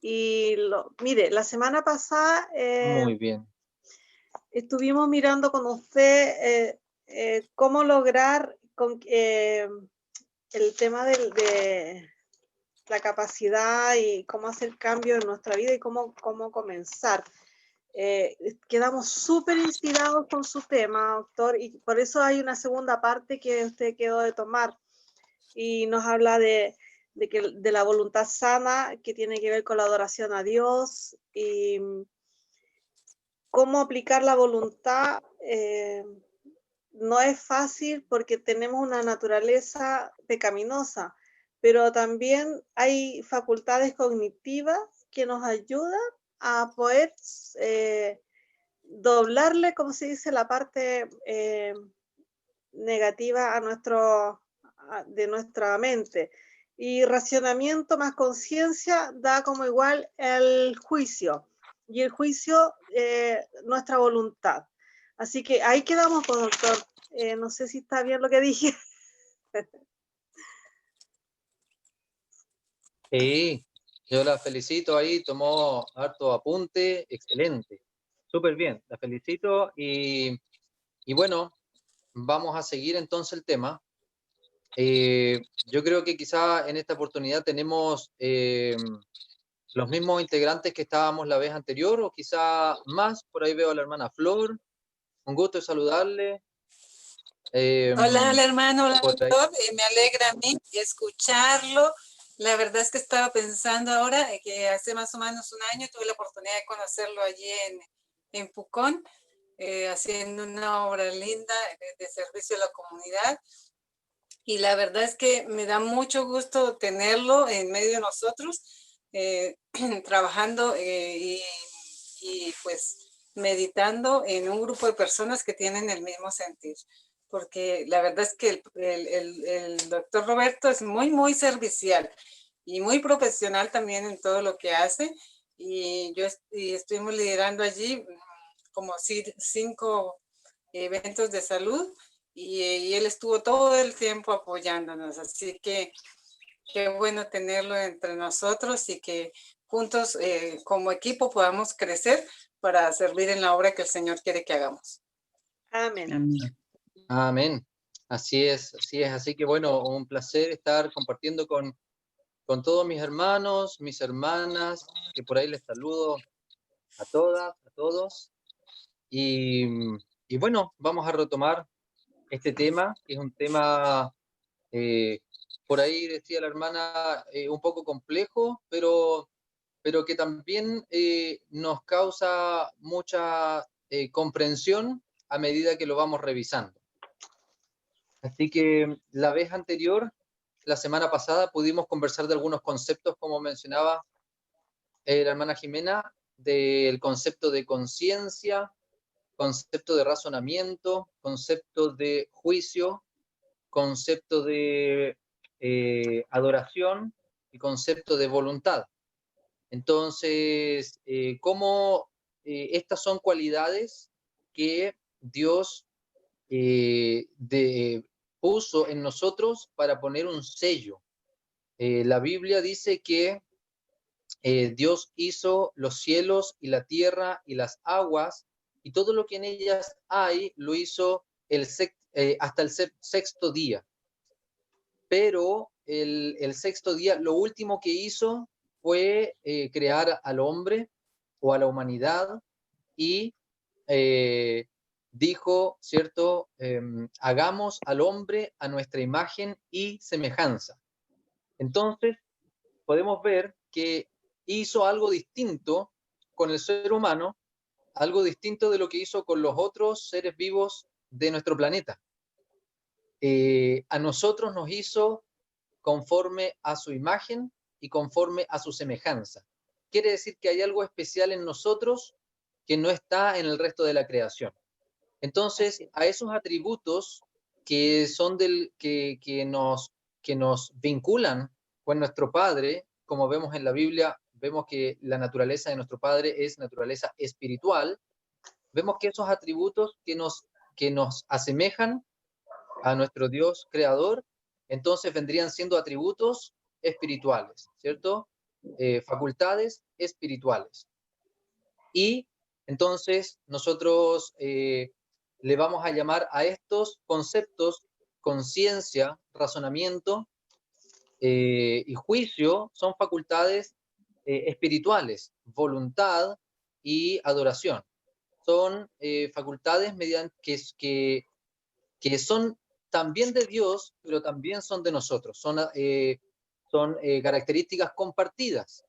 Mire, la semana pasada Muy bien. estuvimos mirando con usted cómo lograr el tema de la capacidad y cómo hacer cambios en nuestra vida y cómo comenzar. Quedamos súper inspirados con su tema, doctor, y por eso hay una segunda parte que usted quedó de tomar y nos habla de la voluntad sana que tiene que ver con la adoración a Dios y cómo aplicar la voluntad. No es fácil porque tenemos una naturaleza pecaminosa, pero también hay facultades cognitivas que nos ayudan a poder doblarle, como se dice, la parte negativa de nuestra mente. Y racionamiento más conciencia da como igual el juicio. Y el juicio, nuestra voluntad. Así que ahí quedamos, pues, doctor. No sé si está bien lo que dije. Sí, yo la felicito ahí, tomó harto apunte, excelente, súper bien, la felicito y bueno, vamos a seguir entonces el tema. Yo creo que quizá en esta oportunidad tenemos los mismos integrantes que estábamos la vez anterior o quizá más, por ahí veo a la hermana Flor, un gusto de saludarle. Hola, hola hermano, hola Por ahí. doctor, me alegra a mí escucharlo. La verdad es que estaba pensando ahora que hace más o menos un año tuve la oportunidad de conocerlo allí en Pucón, haciendo una obra linda de servicio a la comunidad. Y la verdad es que me da mucho gusto tenerlo en medio de nosotros, trabajando y pues meditando en un grupo de personas que tienen el mismo sentir. Porque la verdad es que el doctor Roberto es muy, muy servicial y muy profesional también en todo lo que hace. Y estuvimos liderando allí como 5 eventos de salud y él estuvo todo el tiempo apoyándonos. Así que qué bueno tenerlo entre nosotros y que juntos como equipo podamos crecer para servir en la obra que el Señor quiere que hagamos. Amén. Amén. Amén. Así es, así es. Así que bueno, un placer estar compartiendo con todos mis hermanos, mis hermanas, que por ahí les saludo a todas, a todos. Y, y bueno, vamos a retomar este tema, que es un tema, eh, por ahí decía la hermana, un poco complejo, pero que también nos causa mucha comprensión a medida que lo vamos revisando. Así que la vez anterior, la semana pasada, pudimos conversar de algunos conceptos, como mencionaba la hermana Jimena, del concepto de conciencia, concepto de razonamiento, concepto de juicio, concepto de adoración y concepto de voluntad. Entonces, cómo estas son cualidades que Dios puso en nosotros para poner un sello. La Biblia dice que Dios hizo los cielos y la tierra y las aguas y todo lo que en ellas hay lo hizo hasta el sexto día. Pero el sexto día, lo último que hizo fue crear al hombre o a la humanidad y dijo, ¿cierto? Hagamos al hombre a nuestra imagen y semejanza. Entonces, podemos ver que hizo algo distinto con el ser humano, algo distinto de lo que hizo con los otros seres vivos de nuestro planeta. A nosotros nos hizo conforme a su imagen y conforme a su semejanza. Quiere decir que hay algo especial en nosotros que no está en el resto de la creación. Entonces, a esos atributos que son que nos vinculan con nuestro Padre, como vemos en la Biblia, vemos que la naturaleza de nuestro Padre es naturaleza espiritual, vemos que esos atributos que nos asemejan a nuestro Dios creador, entonces vendrían siendo atributos espirituales, ¿cierto? facultades espirituales. Y entonces nosotros le vamos a llamar a estos conceptos conciencia, razonamiento y juicio, son facultades espirituales, voluntad y adoración. Son facultades que son también de Dios, pero también son de nosotros. Son características compartidas.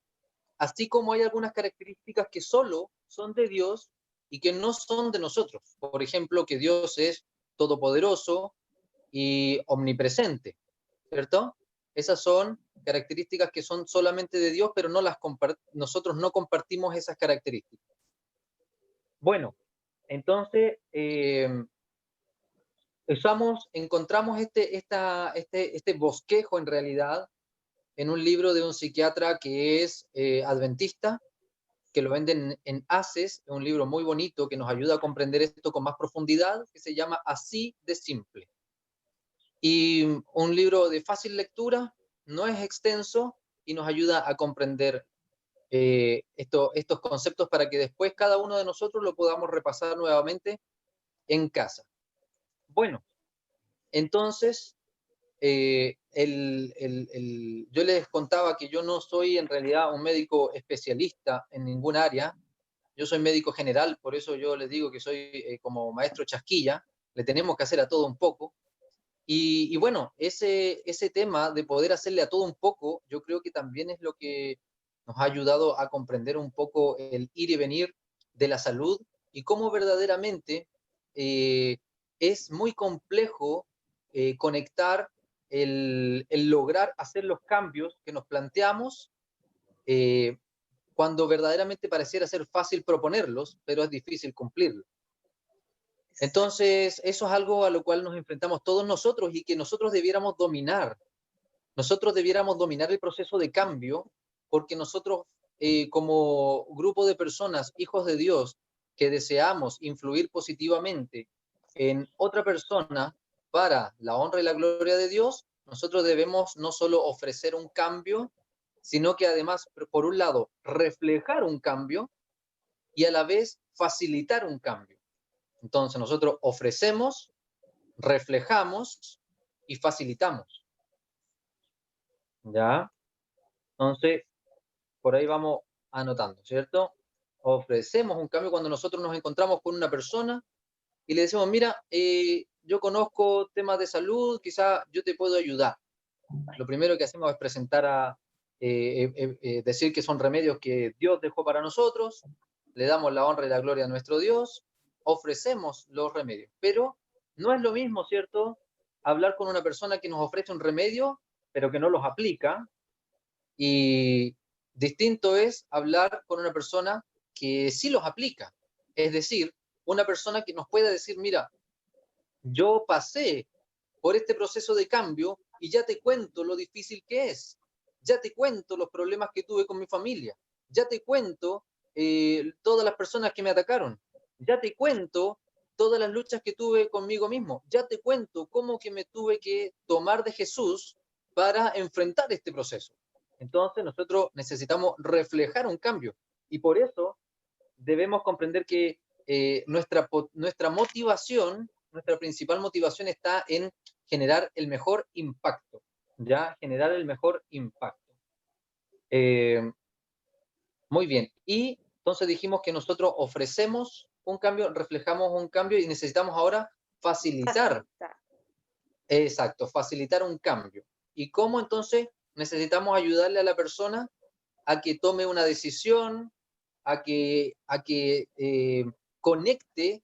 Así como hay algunas características que solo son de Dios y que no son de nosotros. Por ejemplo, que Dios es todopoderoso y omnipresente, ¿cierto? Esas son características que son solamente de Dios, pero nosotros no compartimos esas características. Bueno, entonces encontramos este bosquejo en realidad en un libro de un psiquiatra que es adventista, que lo venden en ACES, es un libro muy bonito que nos ayuda a comprender esto con más profundidad, que se llama Así de Simple. Y un libro de fácil lectura, no es extenso y nos ayuda a comprender estos conceptos para que después cada uno de nosotros lo podamos repasar nuevamente en casa. Bueno, entonces, yo les contaba que yo no soy en realidad un médico especialista en ningún área. Yo soy médico general, por eso yo les digo que soy como maestro chasquilla, le tenemos que hacer a todo un poco. Y bueno, ese tema de poder hacerle a todo un poco, yo creo que también es lo que nos ha ayudado a comprender un poco el ir y venir de la salud y cómo verdaderamente es muy complejo conectar el lograr hacer los cambios que nos planteamos cuando verdaderamente pareciera ser fácil proponerlos, pero es difícil cumplirlos. Entonces, eso es algo a lo cual nos enfrentamos todos nosotros y que nosotros debiéramos dominar. Nosotros debiéramos dominar el proceso de cambio porque nosotros, como grupo de personas, hijos de Dios, que deseamos influir positivamente en otra persona para la honra y la gloria de Dios, nosotros debemos no solo ofrecer un cambio, sino que además, por un lado, reflejar un cambio y a la vez facilitar un cambio. Entonces nosotros ofrecemos, reflejamos y facilitamos. ¿Ya? Entonces, por ahí vamos anotando, ¿cierto? Ofrecemos un cambio cuando nosotros nos encontramos con una persona y le decimos, mira, yo conozco temas de salud, quizá yo te puedo ayudar. Lo primero que hacemos es presentar decir que son remedios que Dios dejó para nosotros, le damos la honra y la gloria a nuestro Dios, ofrecemos los remedios, pero no es lo mismo, ¿cierto? Hablar con una persona que nos ofrece un remedio, pero que no los aplica, y distinto es hablar con una persona que sí los aplica, es decir, una persona que nos pueda decir, mira, yo pasé por este proceso de cambio y ya te cuento lo difícil que es, ya te cuento los problemas que tuve con mi familia, ya te cuento todas las personas que me atacaron, ya te cuento todas las luchas que tuve conmigo mismo, ya te cuento cómo que me tuve que tomar de Jesús para enfrentar este proceso. Entonces nosotros necesitamos reflejar un cambio y por eso debemos comprender que nuestra motivación, nuestra principal motivación está en generar el mejor impacto, ¿ya? Generar el mejor impacto. Muy bien. Y entonces dijimos que nosotros ofrecemos un cambio, reflejamos un cambio y necesitamos ahora facilitar. Exacto, facilitar un cambio. ¿Y cómo entonces necesitamos ayudarle a la persona a que tome una decisión, a que conecte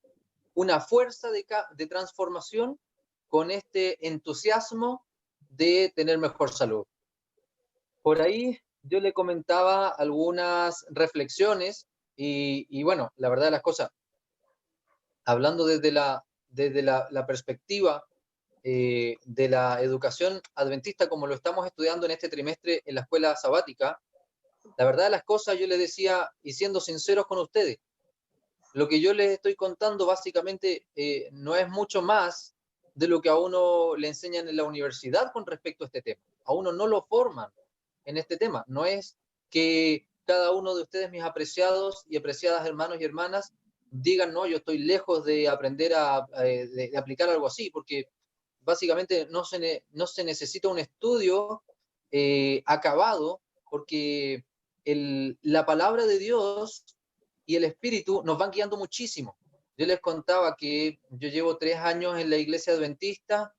una fuerza de transformación con este entusiasmo de tener mejor salud? Por ahí yo le comentaba algunas reflexiones y bueno, la verdad de las cosas, hablando desde la perspectiva de la educación adventista, como lo estamos estudiando en este trimestre en la escuela sabática, la verdad de las cosas yo les decía, y siendo sinceros con ustedes, lo que yo les estoy contando básicamente no es mucho más de lo que a uno le enseñan en la universidad con respecto a este tema. A uno no lo forman en este tema. No es que cada uno de ustedes, mis apreciados y apreciadas hermanos y hermanas, digan, no, yo estoy lejos de aprender de aplicar algo así, porque básicamente no se necesita un estudio acabado, porque la palabra de Dios y el Espíritu nos van guiando muchísimo. Yo les contaba que yo llevo 3 años en la iglesia adventista,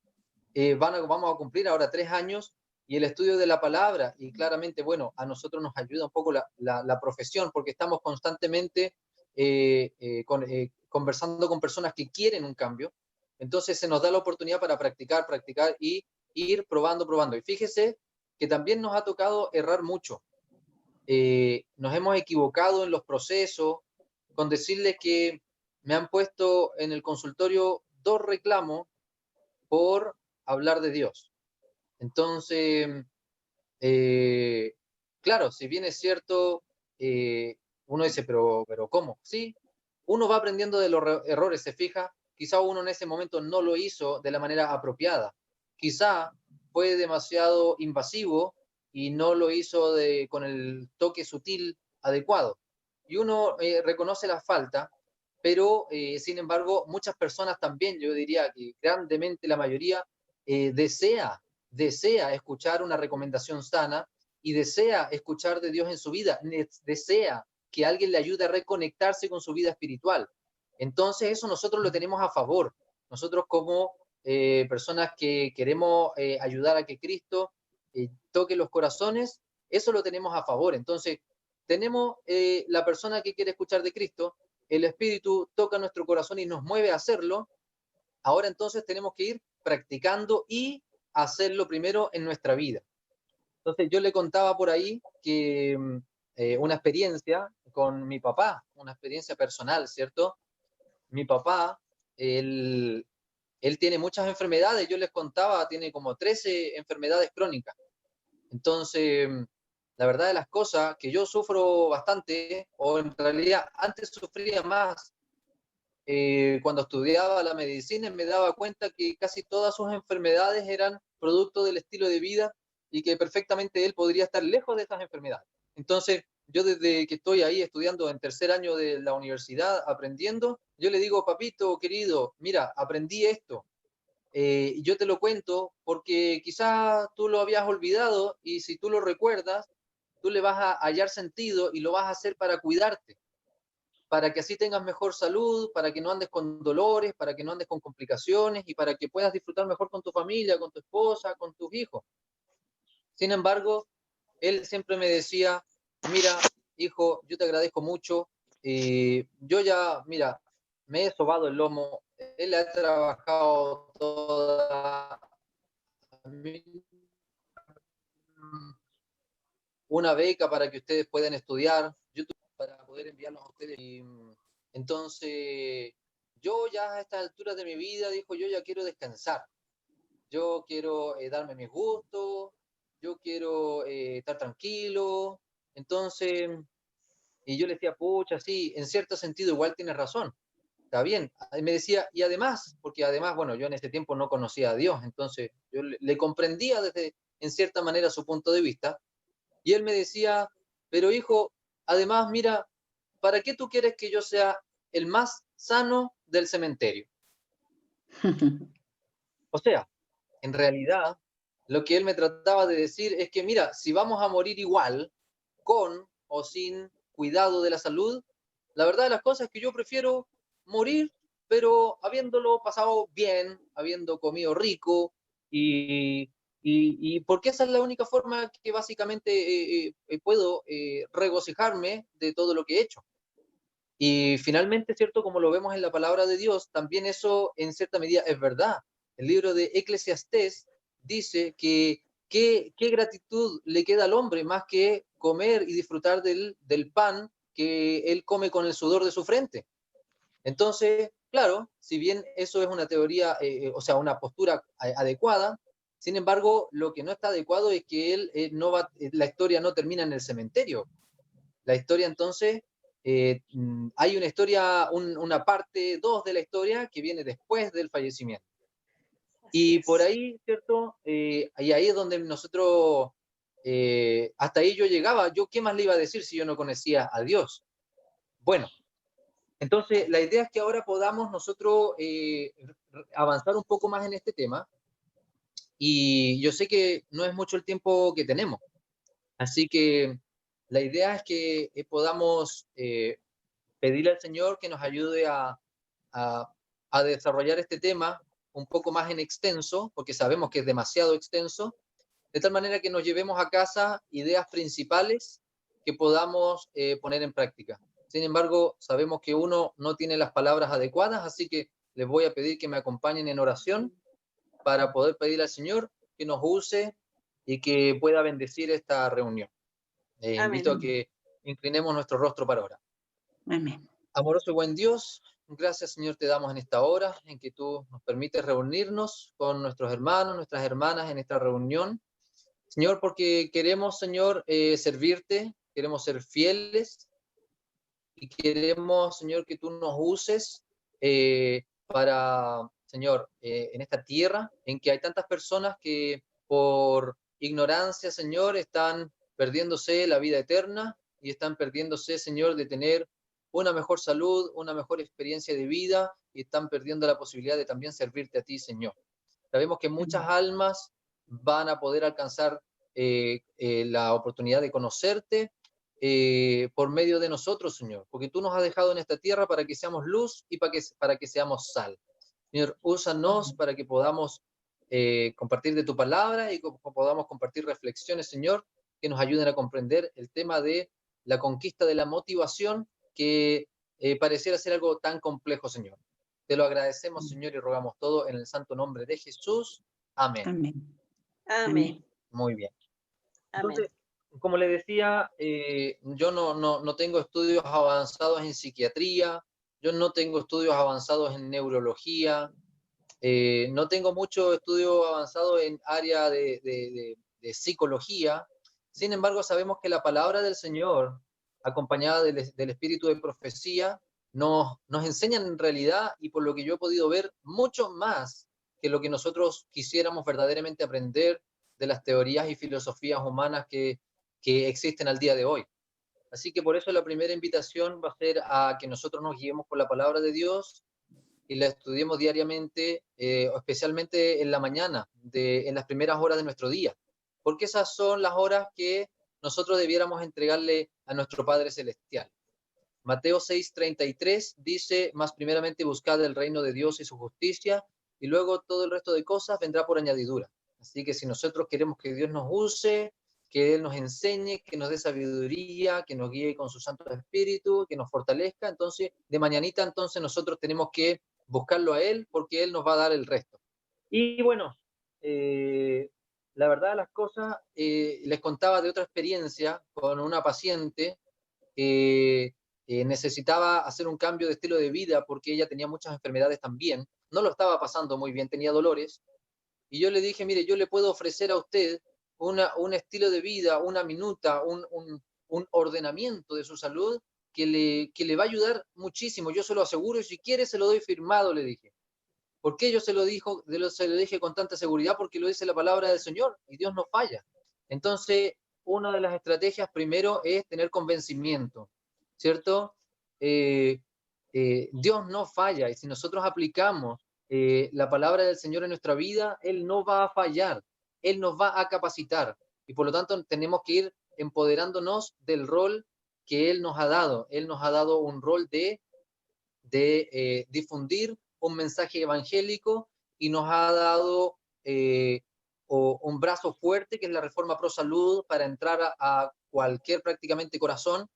vamos a cumplir ahora 3 años, y el estudio de la palabra, y claramente, bueno, a nosotros nos ayuda un poco la profesión, porque estamos constantemente conversando con personas que quieren un cambio, entonces se nos da la oportunidad para practicar y ir probando. Y fíjese que también nos ha tocado errar mucho. Nos hemos equivocado en los procesos, con decirles que me han puesto en el consultorio 2 reclamos por hablar de Dios. Entonces, claro, si bien es cierto, uno dice, pero ¿cómo? Sí, uno va aprendiendo de los errores, se fija, quizá uno en ese momento no lo hizo de la manera apropiada, quizá fue demasiado invasivo y no lo hizo con el toque sutil adecuado. Y uno reconoce la falta, pero sin embargo, muchas personas también, yo diría que grandemente la mayoría, desea escuchar una recomendación sana y desea escuchar de Dios en su vida, desea que alguien le ayude a reconectarse con su vida espiritual. Entonces eso nosotros lo tenemos a favor. Nosotros como personas que queremos ayudar a que Cristo toque los corazones, eso lo tenemos a favor. Entonces tenemos la persona que quiere escuchar de Cristo, el Espíritu toca nuestro corazón y nos mueve a hacerlo. Ahora entonces tenemos que ir practicando y hacerlo primero en nuestra vida. Entonces yo le contaba por ahí que una experiencia con mi papá, una experiencia personal, ¿cierto? Mi papá, él tiene muchas enfermedades, yo les contaba, tiene como 13 enfermedades crónicas. Entonces, la verdad de las cosas, que yo sufro bastante, o en realidad antes sufría más, cuando estudiaba la medicina me daba cuenta que casi todas sus enfermedades eran producto del estilo de vida y que perfectamente él podría estar lejos de esas enfermedades. Entonces, yo desde que estoy ahí estudiando en 3er año de la universidad, aprendiendo, yo le digo, papito querido, mira, aprendí esto. Yo te lo cuento porque quizás tú lo habías olvidado y si tú lo recuerdas, tú le vas a hallar sentido y lo vas a hacer para cuidarte, para que así tengas mejor salud, para que no andes con dolores, para que no andes con complicaciones y para que puedas disfrutar mejor con tu familia, con tu esposa, con tus hijos. Sin embargo, él siempre me decía, mira, hijo, yo te agradezco mucho, yo ya, mira, me he sobado el lomo, él ha trabajado toda una beca para que ustedes puedan estudiar, YouTube, para poder enviarlos a ustedes. Y, entonces, yo ya a estas alturas de mi vida, dijo, yo ya quiero descansar. Yo quiero darme mis gustos, yo quiero estar tranquilo. Entonces, y yo le decía, pucha, sí, en cierto sentido igual tienes razón. Está bien. Y me decía, y además, porque además, bueno, yo en ese tiempo no conocía a Dios, entonces yo le comprendía desde, en cierta manera, su punto de vista. Y él me decía, pero hijo, además, mira, ¿para qué tú quieres que yo sea el más sano del cementerio? O sea, en realidad, lo que él me trataba de decir es que, mira, si vamos a morir igual, con o sin cuidado de la salud, la verdad de las cosas es que yo prefiero morir, pero habiéndolo pasado bien, habiendo comido rico, y porque esa es la única forma que básicamente puedo regocijarme de todo lo que he hecho. Y finalmente, ¿cierto? Como lo vemos en la palabra de Dios, también eso en cierta medida es verdad. El libro de Eclesiastés dice que qué gratitud le queda al hombre más que comer y disfrutar del pan que él come con el sudor de su frente. Entonces, claro, si bien eso es una teoría, o sea, una postura adecuada, sin embargo, lo que no está adecuado es que él la historia no termina en el cementerio. La historia entonces, hay una historia, una parte 2 de la historia que viene después del fallecimiento. Y por ahí, ¿cierto? Y ahí es donde nosotros hasta ahí yo llegaba. ¿Yo qué más le iba a decir si yo no conocía a Dios? Bueno, entonces la idea es que ahora podamos nosotros avanzar un poco más en este tema, y yo sé que no es mucho el tiempo que tenemos, así que la idea es que podamos pedirle al Señor que nos ayude a, a desarrollar este tema un poco más en extenso, porque sabemos que es demasiado extenso, de tal manera que nos llevemos a casa ideas principales que podamos poner en práctica. Sin embargo, sabemos que uno no tiene las palabras adecuadas, así que les voy a pedir que me acompañen en oración para poder pedir al Señor que nos use y que pueda bendecir esta reunión. Invito a Amén. que inclinemos nuestro rostro para orar. Amén. Amoroso y buen Dios, gracias, Señor, te damos en esta hora en que tú nos permites reunirnos con nuestros hermanos, nuestras hermanas en esta reunión. Señor, porque queremos, Señor, servirte, queremos ser fieles y queremos, Señor, que tú nos uses para, Señor, en esta tierra en que hay tantas personas que por ignorancia, Señor, están perdiéndose la vida eterna y están perdiéndose, Señor, de tener una mejor salud, una mejor experiencia de vida, y están perdiendo la posibilidad de también servirte a ti, Señor. Sabemos que muchas almas van a poder alcanzar la oportunidad de conocerte por medio de nosotros, Señor, porque tú nos has dejado en esta tierra para que seamos luz y para que seamos sal. Señor, úsanos para que podamos compartir de tu palabra y podamos compartir reflexiones, Señor, que nos ayuden a comprender el tema de la conquista de la motivación, que pareciera ser algo tan complejo, Señor. Te lo agradecemos, Señor, y rogamos todo en el santo nombre de Jesús. Amén. Amén. Amén. Muy bien. Amén. Entonces, como le decía, yo no tengo estudios avanzados en psiquiatría, yo no tengo estudios avanzados en neurología, no tengo mucho estudio avanzado en área de psicología. Sin embargo, sabemos que la palabra del Señor, acompañada del espíritu de profecía, nos enseñan en realidad, y por lo que yo he podido ver, mucho más que lo que nosotros quisiéramos verdaderamente aprender de las teorías y filosofías humanas que existen al día de hoy. Así que por eso la primera invitación va a ser a que nosotros nos guiemos por la palabra de Dios y la estudiemos diariamente, especialmente en la mañana, en las primeras horas de nuestro día, porque esas son las horas que nosotros debiéramos entregarle a nuestro Padre Celestial. Mateo 6:33 dice: más primeramente buscad el reino de Dios y su justicia, y luego todo el resto de cosas vendrá por añadidura. Así que si nosotros queremos que Dios nos use, que Él nos enseñe, que nos dé sabiduría, que nos guíe con su Santo Espíritu, que nos fortalezca, entonces de mañanita entonces nosotros tenemos que buscarlo a Él, porque Él nos va a dar el resto. Y bueno, la verdad de las cosas, les contaba de otra experiencia con una paciente que necesitaba hacer un cambio de estilo de vida porque ella tenía muchas enfermedades también, no lo estaba pasando muy bien, tenía dolores, y yo le dije: mire, yo le puedo ofrecer a usted un estilo de vida, una minuta, un ordenamiento de su salud que le va a ayudar muchísimo, yo se lo aseguro, y si quiere se lo doy firmado, le dije. ¿Por qué yo se lo dije con tanta seguridad? Porque lo dice la palabra del Señor y Dios no falla. Entonces, una de las estrategias primero es tener convencimiento, ¿cierto? Dios no falla, y si nosotros aplicamos la palabra del Señor en nuestra vida, Él no va a fallar, Él nos va a capacitar, y por lo tanto tenemos que ir empoderándonos del rol que Él nos ha dado. Él nos ha dado un rol de difundir un mensaje evangélico, y nos ha dado un brazo fuerte que es la Reforma Pro Salud para entrar a cualquier prácticamente corazón,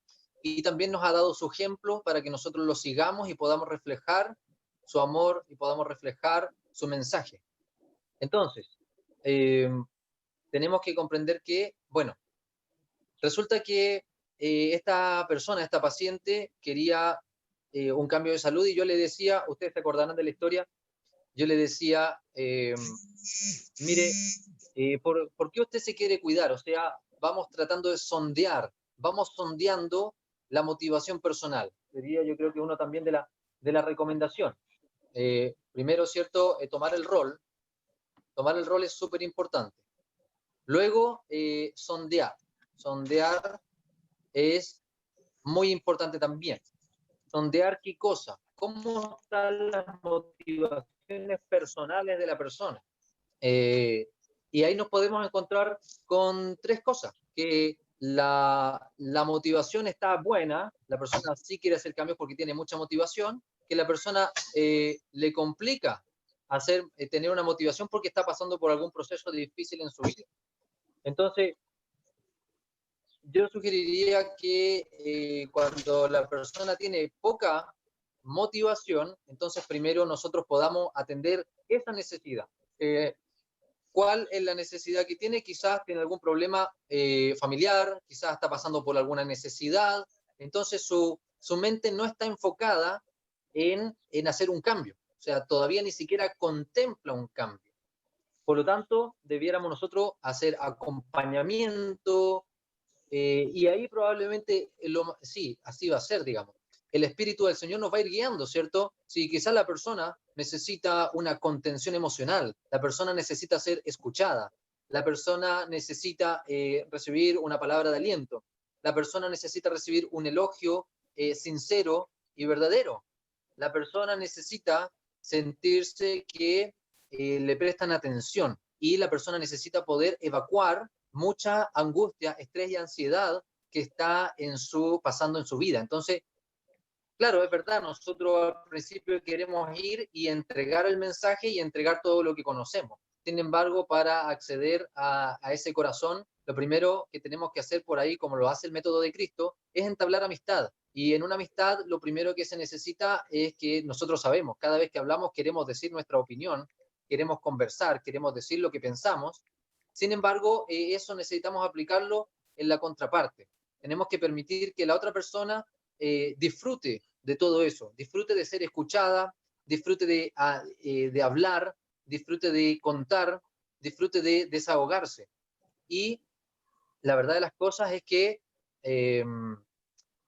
y también nos ha dado su ejemplo para que nosotros lo sigamos y podamos reflejar su amor y podamos reflejar su mensaje. Entonces, tenemos que comprender que, bueno, resulta que esta persona, esta paciente, quería un cambio de salud, y yo le decía, ustedes se acordarán de la historia, yo le decía, mire, ¿por qué usted se quiere cuidar? O sea, vamos tratando de sondear, vamos sondeando la motivación personal. Sería, yo creo que uno también de la recomendación. Primero, ¿cierto? Tomar el rol es súper importante. Luego, sondear. Sondear es muy importante también. Sondear qué cosa, cómo están las motivaciones personales de la persona. Y ahí nos podemos encontrar con tres cosas, que la motivación está buena, la persona sí quiere hacer cambios porque tiene mucha motivación, que la persona le complica tener una motivación porque está pasando por algún proceso difícil en su vida. Entonces, yo sugeriría que cuando la persona tiene poca motivación, entonces primero nosotros podamos atender esa necesidad. ¿Cuál es la necesidad que tiene? Quizás tiene algún problema familiar, quizás está pasando por alguna necesidad, entonces su mente no está enfocada en hacer un cambio, o sea, todavía ni siquiera contempla un cambio. Por lo tanto, debiéramos nosotros hacer acompañamiento, y ahí probablemente, sí, así va a ser, digamos. El Espíritu del Señor nos va a ir guiando, ¿cierto? Si quizás la persona necesita una contención emocional, la persona necesita ser escuchada, la persona necesita recibir una palabra de aliento, la persona necesita recibir un elogio sincero y verdadero, la persona necesita sentirse que le prestan atención y la persona necesita poder evacuar mucha angustia, estrés y ansiedad que está pasando en su vida. Entonces, claro, es verdad, nosotros al principio queremos ir y entregar el mensaje y entregar todo lo que conocemos. Sin embargo, para acceder a ese corazón, lo primero que tenemos que hacer por ahí, como lo hace el método de Cristo, es entablar amistad. Y en una amistad, lo primero que se necesita es que nosotros sabemos, cada vez que hablamos queremos decir nuestra opinión, queremos conversar, queremos decir lo que pensamos. Sin embargo, eso necesitamos aplicarlo en la contraparte. Tenemos que permitir que la otra persona disfrute de todo eso, disfrute de ser escuchada, disfrute de hablar, disfrute de contar, disfrute de desahogarse. Y la verdad de las cosas es que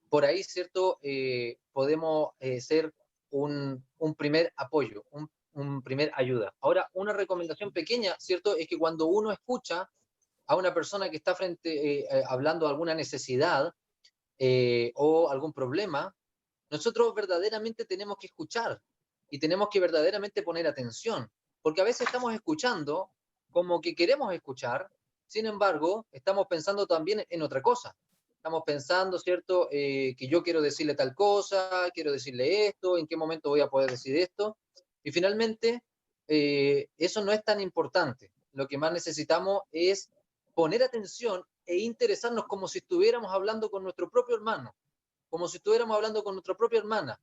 por ahí, ¿cierto? Podemos ser un primer apoyo, un primer ayuda. Ahora, una recomendación pequeña, ¿cierto? Es que cuando uno escucha a una persona que está hablando de alguna necesidad o algún problema, nosotros verdaderamente tenemos que escuchar y tenemos que verdaderamente poner atención, porque a veces estamos escuchando como que queremos escuchar, sin embargo, estamos pensando también en otra cosa. Estamos pensando, ¿cierto?, que yo quiero decirle tal cosa, quiero decirle esto, en qué momento voy a poder decir esto. Y finalmente, eso no es tan importante. Lo que más necesitamos es poner atención e interesarnos como si estuviéramos hablando con nuestro propio hermano, como si estuviéramos hablando con nuestra propia hermana,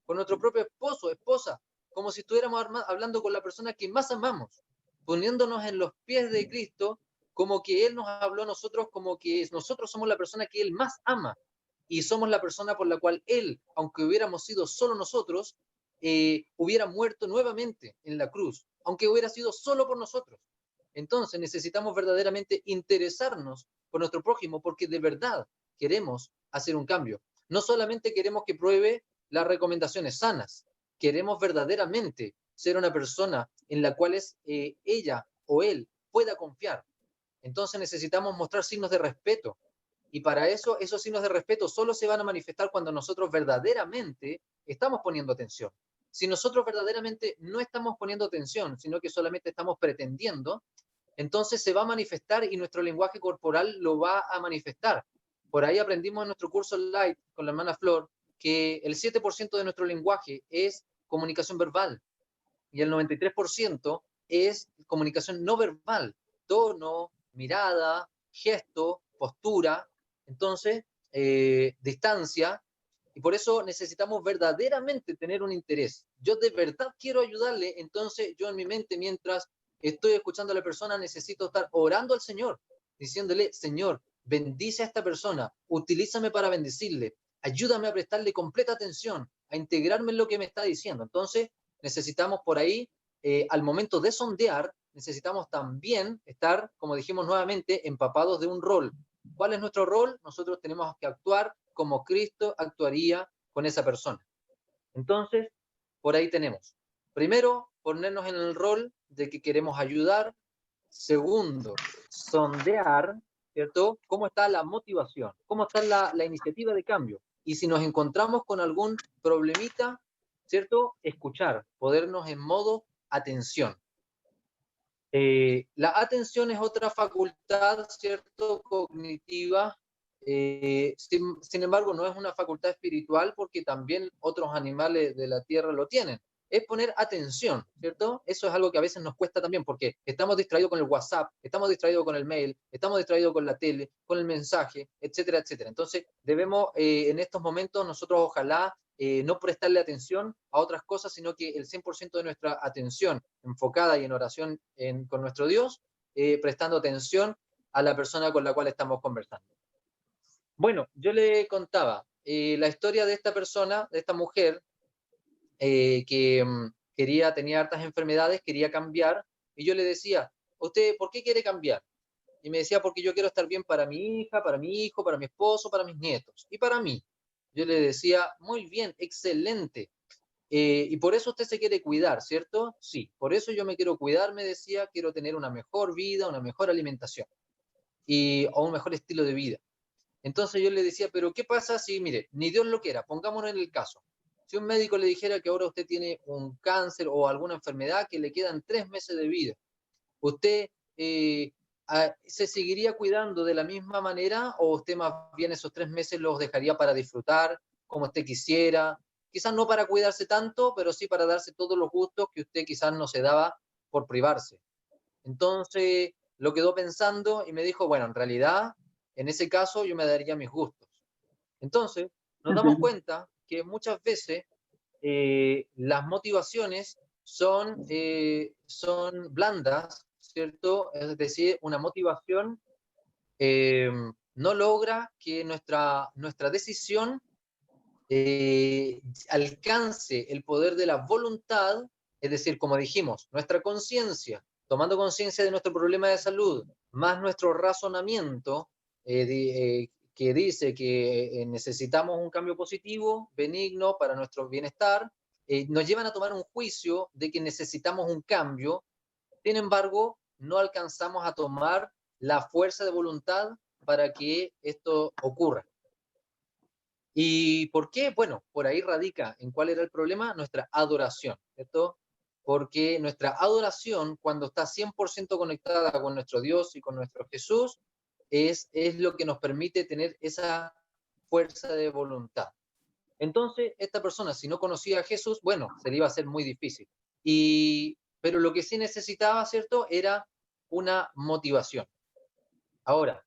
con nuestro propio esposo, esposa, como si estuviéramos hablando con la persona que más amamos, poniéndonos en los pies de Cristo, como que Él nos habló a nosotros, como que nosotros somos la persona que Él más ama, y somos la persona por la cual Él, aunque hubiéramos sido solo nosotros, hubiera muerto nuevamente en la cruz, aunque hubiera sido solo por nosotros. Entonces necesitamos verdaderamente interesarnos por nuestro prójimo, porque de verdad queremos hacer un cambio. No solamente queremos que pruebe las recomendaciones sanas, queremos verdaderamente ser una persona en la cual ella o él pueda confiar. Entonces necesitamos mostrar signos de respeto. Y para eso, esos signos de respeto solo se van a manifestar cuando nosotros verdaderamente estamos poniendo atención. Si nosotros verdaderamente no estamos poniendo atención, sino que solamente estamos pretendiendo, entonces se va a manifestar y nuestro lenguaje corporal lo va a manifestar. Por ahí aprendimos en nuestro curso Light con la hermana Flor que el 7% de nuestro lenguaje es comunicación verbal y el 93% es comunicación no verbal, tono, mirada, gesto, postura, entonces distancia, y por eso necesitamos verdaderamente tener un interés. Yo de verdad quiero ayudarle, entonces yo en mi mente, mientras estoy escuchando a la persona, necesito estar orando al Señor, diciéndole, Señor, bendice a esta persona, utilízame para bendecirle, ayúdame a prestarle completa atención, a integrarme en lo que me está diciendo. Entonces, necesitamos por ahí, al momento de sondear, necesitamos también estar, como dijimos nuevamente, empapados de un rol. ¿Cuál es nuestro rol? Nosotros tenemos que actuar como Cristo actuaría con esa persona. Entonces, por ahí tenemos. Primero, ponernos en el rol de que queremos ayudar, Segundo, sondear, ¿cierto? ¿Cómo está la motivación? ¿Cómo está la iniciativa de cambio? Y si nos encontramos con algún problemita, ¿cierto? Escuchar, ponernos en modo atención. La atención es otra facultad, ¿cierto? Cognitiva. Sin embargo, no es una facultad espiritual porque también otros animales de la tierra lo tienen. Es poner atención, ¿cierto? Eso es algo que a veces nos cuesta también porque estamos distraídos con el WhatsApp, estamos distraídos con el mail, estamos distraídos con la tele, con el mensaje, etcétera, etcétera. Entonces, debemos en estos momentos nosotros ojalá no prestarle atención a otras cosas, sino que el 100% de nuestra atención enfocada y en oración con nuestro Dios, prestando atención a la persona con la cual estamos conversando. Bueno, yo le contaba la historia de esta persona, de esta mujer, que tenía hartas enfermedades, quería cambiar, y yo le decía, ¿usted por qué quiere cambiar? Y me decía, porque yo quiero estar bien para mi hija, para mi hijo, para mi esposo, para mis nietos, y para mí. Yo le decía, muy bien, excelente. Y por eso usted se quiere cuidar, ¿cierto? Sí, por eso yo me quiero cuidar, me decía, quiero tener una mejor vida, una mejor alimentación, o un mejor estilo de vida. Entonces yo le decía, pero ¿qué pasa si, mire, ni Dios lo quiera, pongámonos en el caso, si un médico le dijera que ahora usted tiene un cáncer o alguna enfermedad que le quedan 3 meses de vida, ¿usted se seguiría cuidando de la misma manera o usted más bien esos 3 meses los dejaría para disfrutar como usted quisiera? Quizás no para cuidarse tanto, pero sí para darse todos los gustos que usted quizás no se daba por privarse. Entonces lo quedó pensando y me dijo, bueno, en realidad, en ese caso yo me daría mis gustos. Entonces nos damos cuenta que muchas veces las motivaciones son blandas, ¿cierto? Es decir, una motivación no logra que nuestra decisión alcance el poder de la voluntad, es decir, como dijimos, nuestra conciencia, tomando conciencia de nuestro problema de salud, más nuestro razonamiento que dice que necesitamos un cambio positivo, benigno para nuestro bienestar, nos llevan a tomar un juicio de que necesitamos un cambio. Sin embargo, no alcanzamos a tomar la fuerza de voluntad para que esto ocurra. ¿Y por qué? Bueno, por ahí radica en cuál era el problema, nuestra adoración, ¿cierto? Porque nuestra adoración, cuando está 100% conectada con nuestro Dios y con nuestro Jesús, es lo que nos permite tener esa fuerza de voluntad. Entonces, esta persona, si no conocía a Jesús, bueno, se le iba a hacer muy difícil. Pero lo que sí necesitaba, ¿cierto?, era una motivación. Ahora,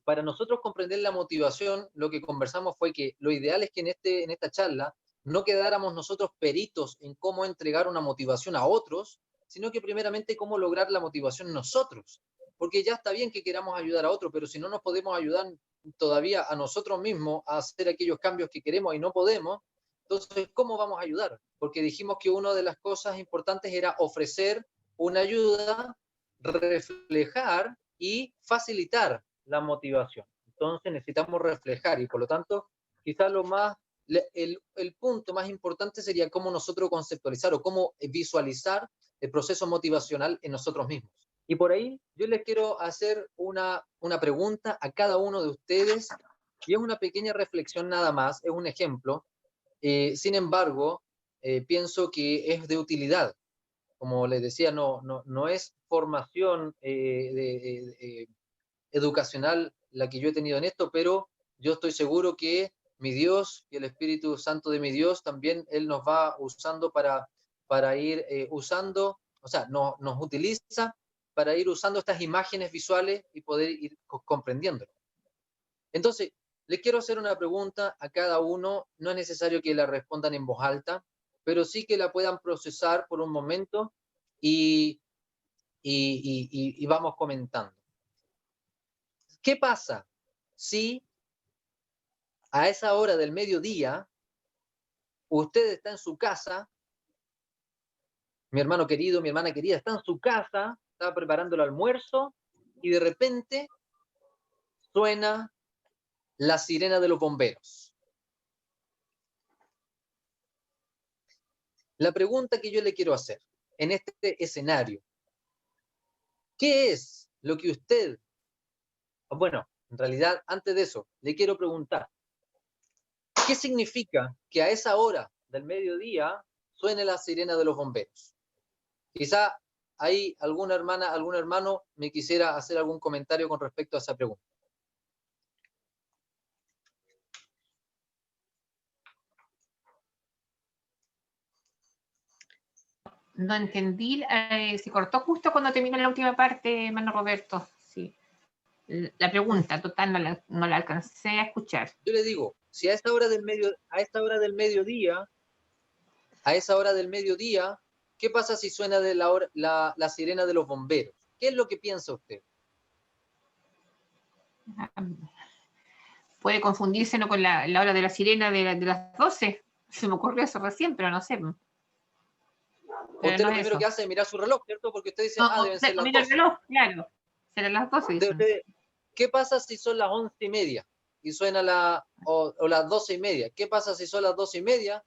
para nosotros comprender la motivación, lo que conversamos fue que lo ideal es que en esta charla no quedáramos nosotros peritos en cómo entregar una motivación a otros, sino que primeramente cómo lograr la motivación nosotros. Porque ya está bien que queramos ayudar a otros, pero si no nos podemos ayudar todavía a nosotros mismos a hacer aquellos cambios que queremos y no podemos, entonces, ¿cómo vamos a ayudar? Porque dijimos que una de las cosas importantes era ofrecer una ayuda, reflejar y facilitar la motivación. Entonces necesitamos reflejar y por lo tanto quizás el punto más importante sería cómo nosotros conceptualizar o cómo visualizar el proceso motivacional en nosotros mismos. Y por ahí yo les quiero hacer una pregunta a cada uno de ustedes y es una pequeña reflexión nada más, es un ejemplo. Sin embargo, pienso que es de utilidad. Como les decía, no es formación educacional la que yo he tenido en esto, pero yo estoy seguro que mi Dios y el Espíritu Santo de mi Dios también Él nos va usando para ir usando, o sea, nos utiliza para ir usando estas imágenes visuales y poder ir comprendiéndolo. Entonces, les quiero hacer una pregunta a cada uno, no es necesario que la respondan en voz alta, pero sí que la puedan procesar por un momento y vamos comentando. ¿Qué pasa si a esa hora del mediodía usted está en su casa, mi hermano querido, mi hermana querida, está en su casa, está preparando el almuerzo y de repente suena la sirena de los bomberos? La pregunta que yo le quiero hacer en este escenario, ¿Qué es lo que usted... Bueno, en realidad, antes de eso, le quiero preguntar, ¿qué significa que a esa hora del mediodía suene la sirena de los bomberos? Quizá hay alguna hermana, algún hermano me quisiera hacer algún comentario con respecto a esa pregunta. No entendí, se cortó justo cuando terminó la última parte, hermano Roberto. Sí. La pregunta total no la alcancé a escuchar. Yo le digo, si a esa hora del mediodía, ¿qué pasa si suena de la sirena de los bomberos? ¿Qué es lo que piensa usted? Puede confundirse, ¿no?, con la hora de la sirena de las 12. Se me ocurrió eso recién, pero no sé. Pero Usted no lo es primero eso. que hace es mirar su reloj, ¿cierto? Porque usted dice, No, deben ser las mira el 12. reloj, claro. Serán las 12, dicen. ¿Qué pasa si son las 11:30 y suena o las 12:30? ¿Qué pasa si son las 12:30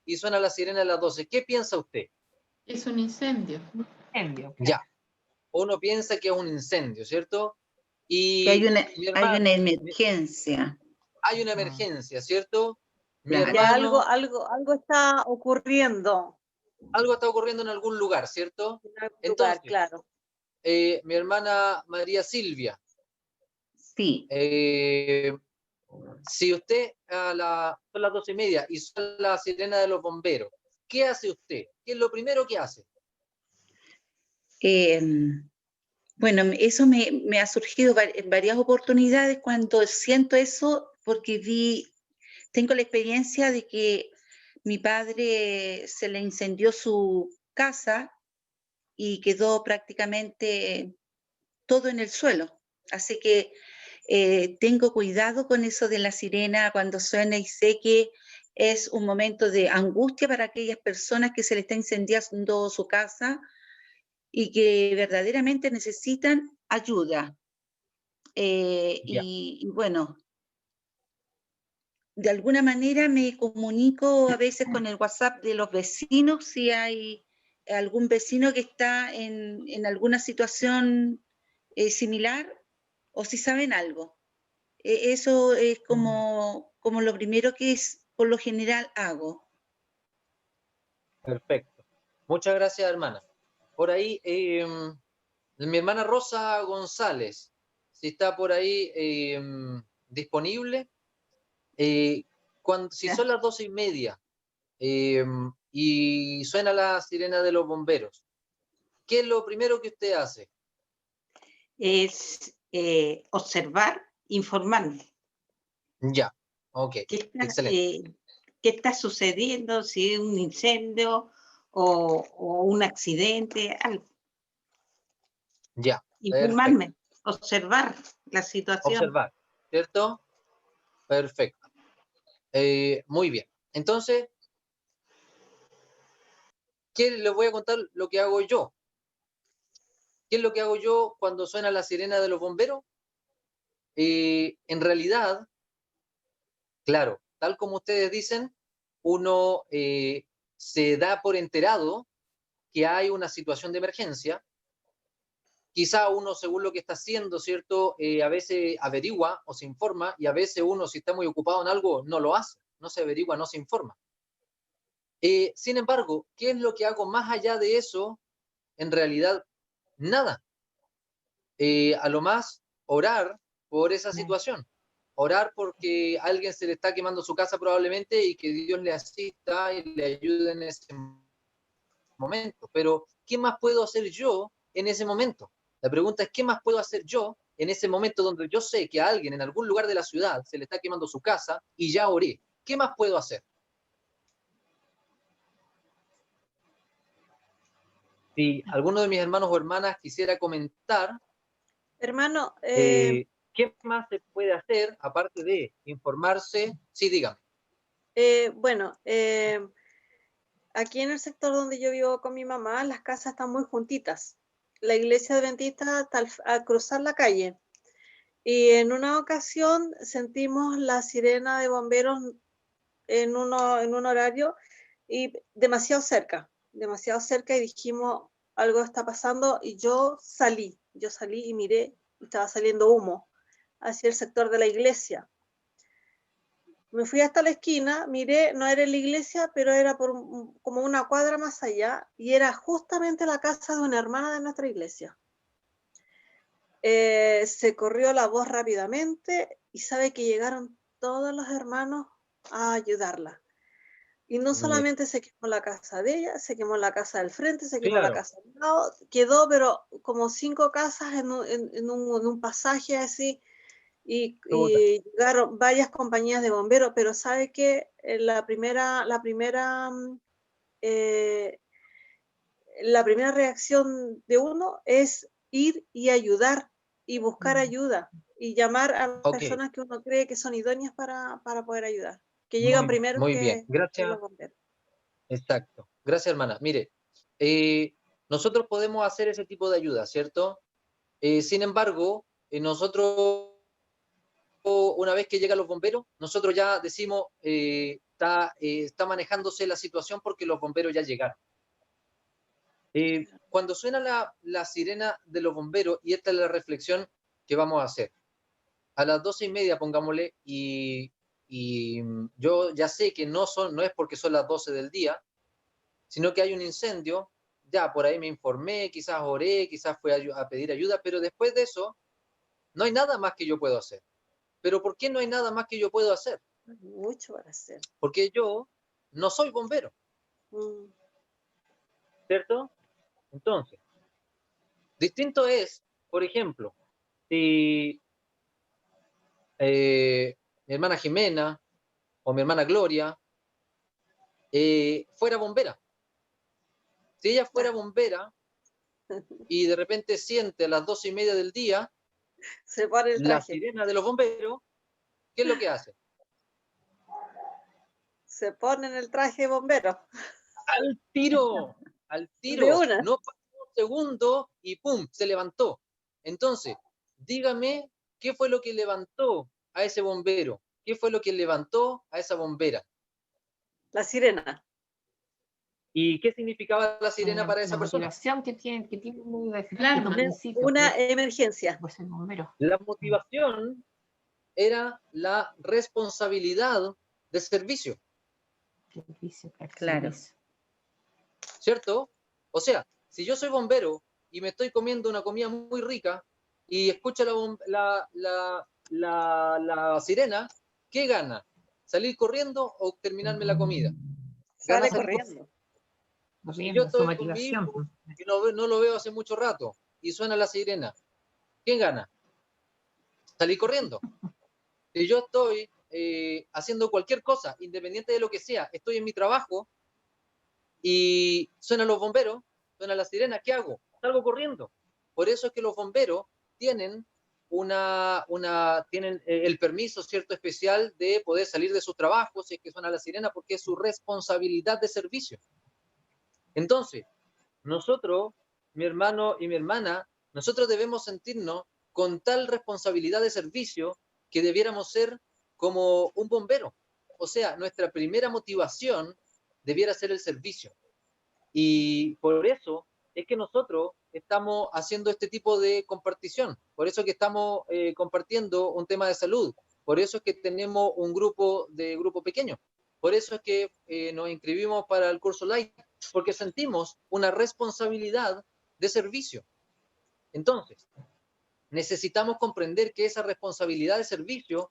y suena la sirena a las 12? ¿Qué piensa usted? Es un incendio. Incendio, claro. Ya, uno piensa que es un incendio, ¿cierto? Y Que mi hay hermano, una emergencia. hay una emergencia, ¿cierto? Mi Claro. Ya hermano, algo está ocurriendo algo está ocurriendo en algún lugar, ¿cierto? en algún lugar, Entonces, claro. mi hermana María Silvia, Sí. si usted son las 12:30 y son la sirena de los bomberos, ¿qué hace usted? ¿Qué es lo primero que hace? Bueno, eso me ha surgido en varias oportunidades cuando siento eso, porque tengo la experiencia de que mi padre se le incendió su casa y quedó prácticamente todo en el suelo. Así que tengo cuidado con eso de la sirena cuando suena, y sé que es un momento de angustia para aquellas personas que se le está incendiando su casa y que verdaderamente necesitan ayuda. Y bueno, de alguna manera me comunico a veces con el WhatsApp de los vecinos, si hay algún vecino que está en alguna situación similar, o si saben algo. Eso es como lo primero que por lo general hago. Perfecto. Muchas gracias, hermana. Por ahí, mi hermana Rosa González, si está por ahí disponible, si son las 12:30 y suena la sirena de los bomberos, ¿qué es lo primero que usted hace? Es observar, informarme. Ya, ok, excelente. ¿Qué está sucediendo? Si es un incendio o un accidente, algo. Ya, Informarme, observar la situación. observar, ¿cierto? Perfecto. Muy bien. Entonces, les voy a contar lo que hago yo. ¿Qué es lo que hago yo cuando suena la sirena de los bomberos? En realidad, claro, tal como ustedes dicen, uno se da por enterado que hay una situación de emergencia. Quizá uno, según lo que está haciendo, ¿cierto? A veces averigua o se informa, y a veces uno, si está muy ocupado en algo, no lo hace, no se averigua, no se informa. Sin embargo, ¿qué es lo que hago más allá de eso? En realidad, nada. A lo más, orar por esa situación. Orar porque a alguien se le está quemando su casa probablemente, y que Dios le asista y le ayude en ese momento. Pero, ¿qué más puedo hacer yo en ese momento? La pregunta es, ¿qué más puedo hacer yo en ese momento donde yo sé que a alguien en algún lugar de la ciudad se le está quemando su casa y ya oré? ¿Qué más puedo hacer? Si alguno de mis hermanos o hermanas quisiera comentar, Hermano, ¿qué más se puede hacer aparte de informarse? Sí, dígame. bueno, aquí en el sector donde yo vivo con mi mamá, las casas están muy juntitas. La iglesia adventista está al cruzar la calle. Y en una ocasión sentimos la sirena de bomberos en un horario y demasiado cerca, y dijimos, algo está pasando, y yo salí yo salí y miré, y estaba saliendo humo hacia el sector de la iglesia. Me fui hasta la esquina, miré, no era en la iglesia, pero era como una cuadra más allá, y era justamente la casa de una hermana de nuestra iglesia. Se corrió la voz rápidamente, y sabe que llegaron todos los hermanos a ayudarla. Y no solamente se quemó la casa de ella, se quemó la casa del frente, se quemó la Claro. casa del lado, quedó pero como 5 casas en un pasaje así, y Chuta. llegaron varias compañías de bomberos, pero sabe que la primera reacción de uno es ir y ayudar y buscar ayuda y llamar a las Ok, personas que uno cree que son idóneas para poder ayudar, que llegan primero muy bien. que Gracias. los bomberos. Exacto. Gracias, hermana. Mire, nosotros podemos hacer ese tipo de ayuda, ¿cierto? Sin embargo, nosotros, una vez que llegan los bomberos, nosotros ya decimos, está manejándose la situación porque los bomberos ya llegaron. Cuando suena la sirena de los bomberos, y esta es la reflexión que vamos a hacer, a las 12:30, pongámosle, y yo ya sé que no es porque son las 12 del día, sino que hay un incendio, ya por ahí me informé, quizás oré, quizás fue a pedir ayuda, pero después de eso, no hay nada más que yo puedo hacer. ¿Pero por qué no hay nada más que yo puedo hacer? Mucho para hacer. Porque yo no soy bombero, ¿cierto? Entonces, distinto es, por ejemplo, si mi hermana Jimena o mi hermana Gloria fuera bombera. Si ella fuera bombera y de repente siente a las 12:30 del día Se pone el la traje. sirena de los bomberos, ¿qué es lo que hace? Se ponen el traje de bombero. Al tiro, De una. no pasó un segundo y ¡pum!, se levantó. Entonces, dígame, ¿qué fue lo que levantó a ese bombero? ¿Qué fue lo que levantó a esa bombera? La sirena. ¿Y qué significaba la sirena para esa La persona? motivación que tiene desde Alarma. un principio, Una pues, emergencia. pues el bombero. La motivación era la responsabilidad de servicio, Servicio, Claro. servicio. ¿cierto? O sea, si yo soy bombero y me estoy comiendo una comida muy rica y escucho la sirena, ¿qué gana? ¿Salir corriendo o terminarme la comida? Gana Sale salir corriendo. Si yo Corriendo, su estoy con mi motivación. hijo y no lo veo hace mucho rato y suena la sirena, ¿quién gana? Salir corriendo. Si yo estoy haciendo cualquier cosa, independiente de lo que sea, estoy en mi trabajo y suenan los bomberos, suena la sirena, ¿qué hago? Salgo corriendo. Por eso es que los bomberos tienen tienen el permiso, cierto, especial de poder salir de sus trabajos si es que suena la sirena, porque es su responsabilidad de servicio. Entonces, nosotros, mi hermano y mi hermana, nosotros debemos sentirnos con tal responsabilidad de servicio que debiéramos ser como un bombero. O sea, nuestra primera motivación debiera ser el servicio. Y por eso es que nosotros estamos haciendo este tipo de compartición. Por eso es que estamos compartiendo un tema de salud. Por eso es que tenemos un grupo pequeño. Por eso es que nos inscribimos para el curso Light, porque sentimos una responsabilidad de servicio. Entonces, necesitamos comprender que esa responsabilidad de servicio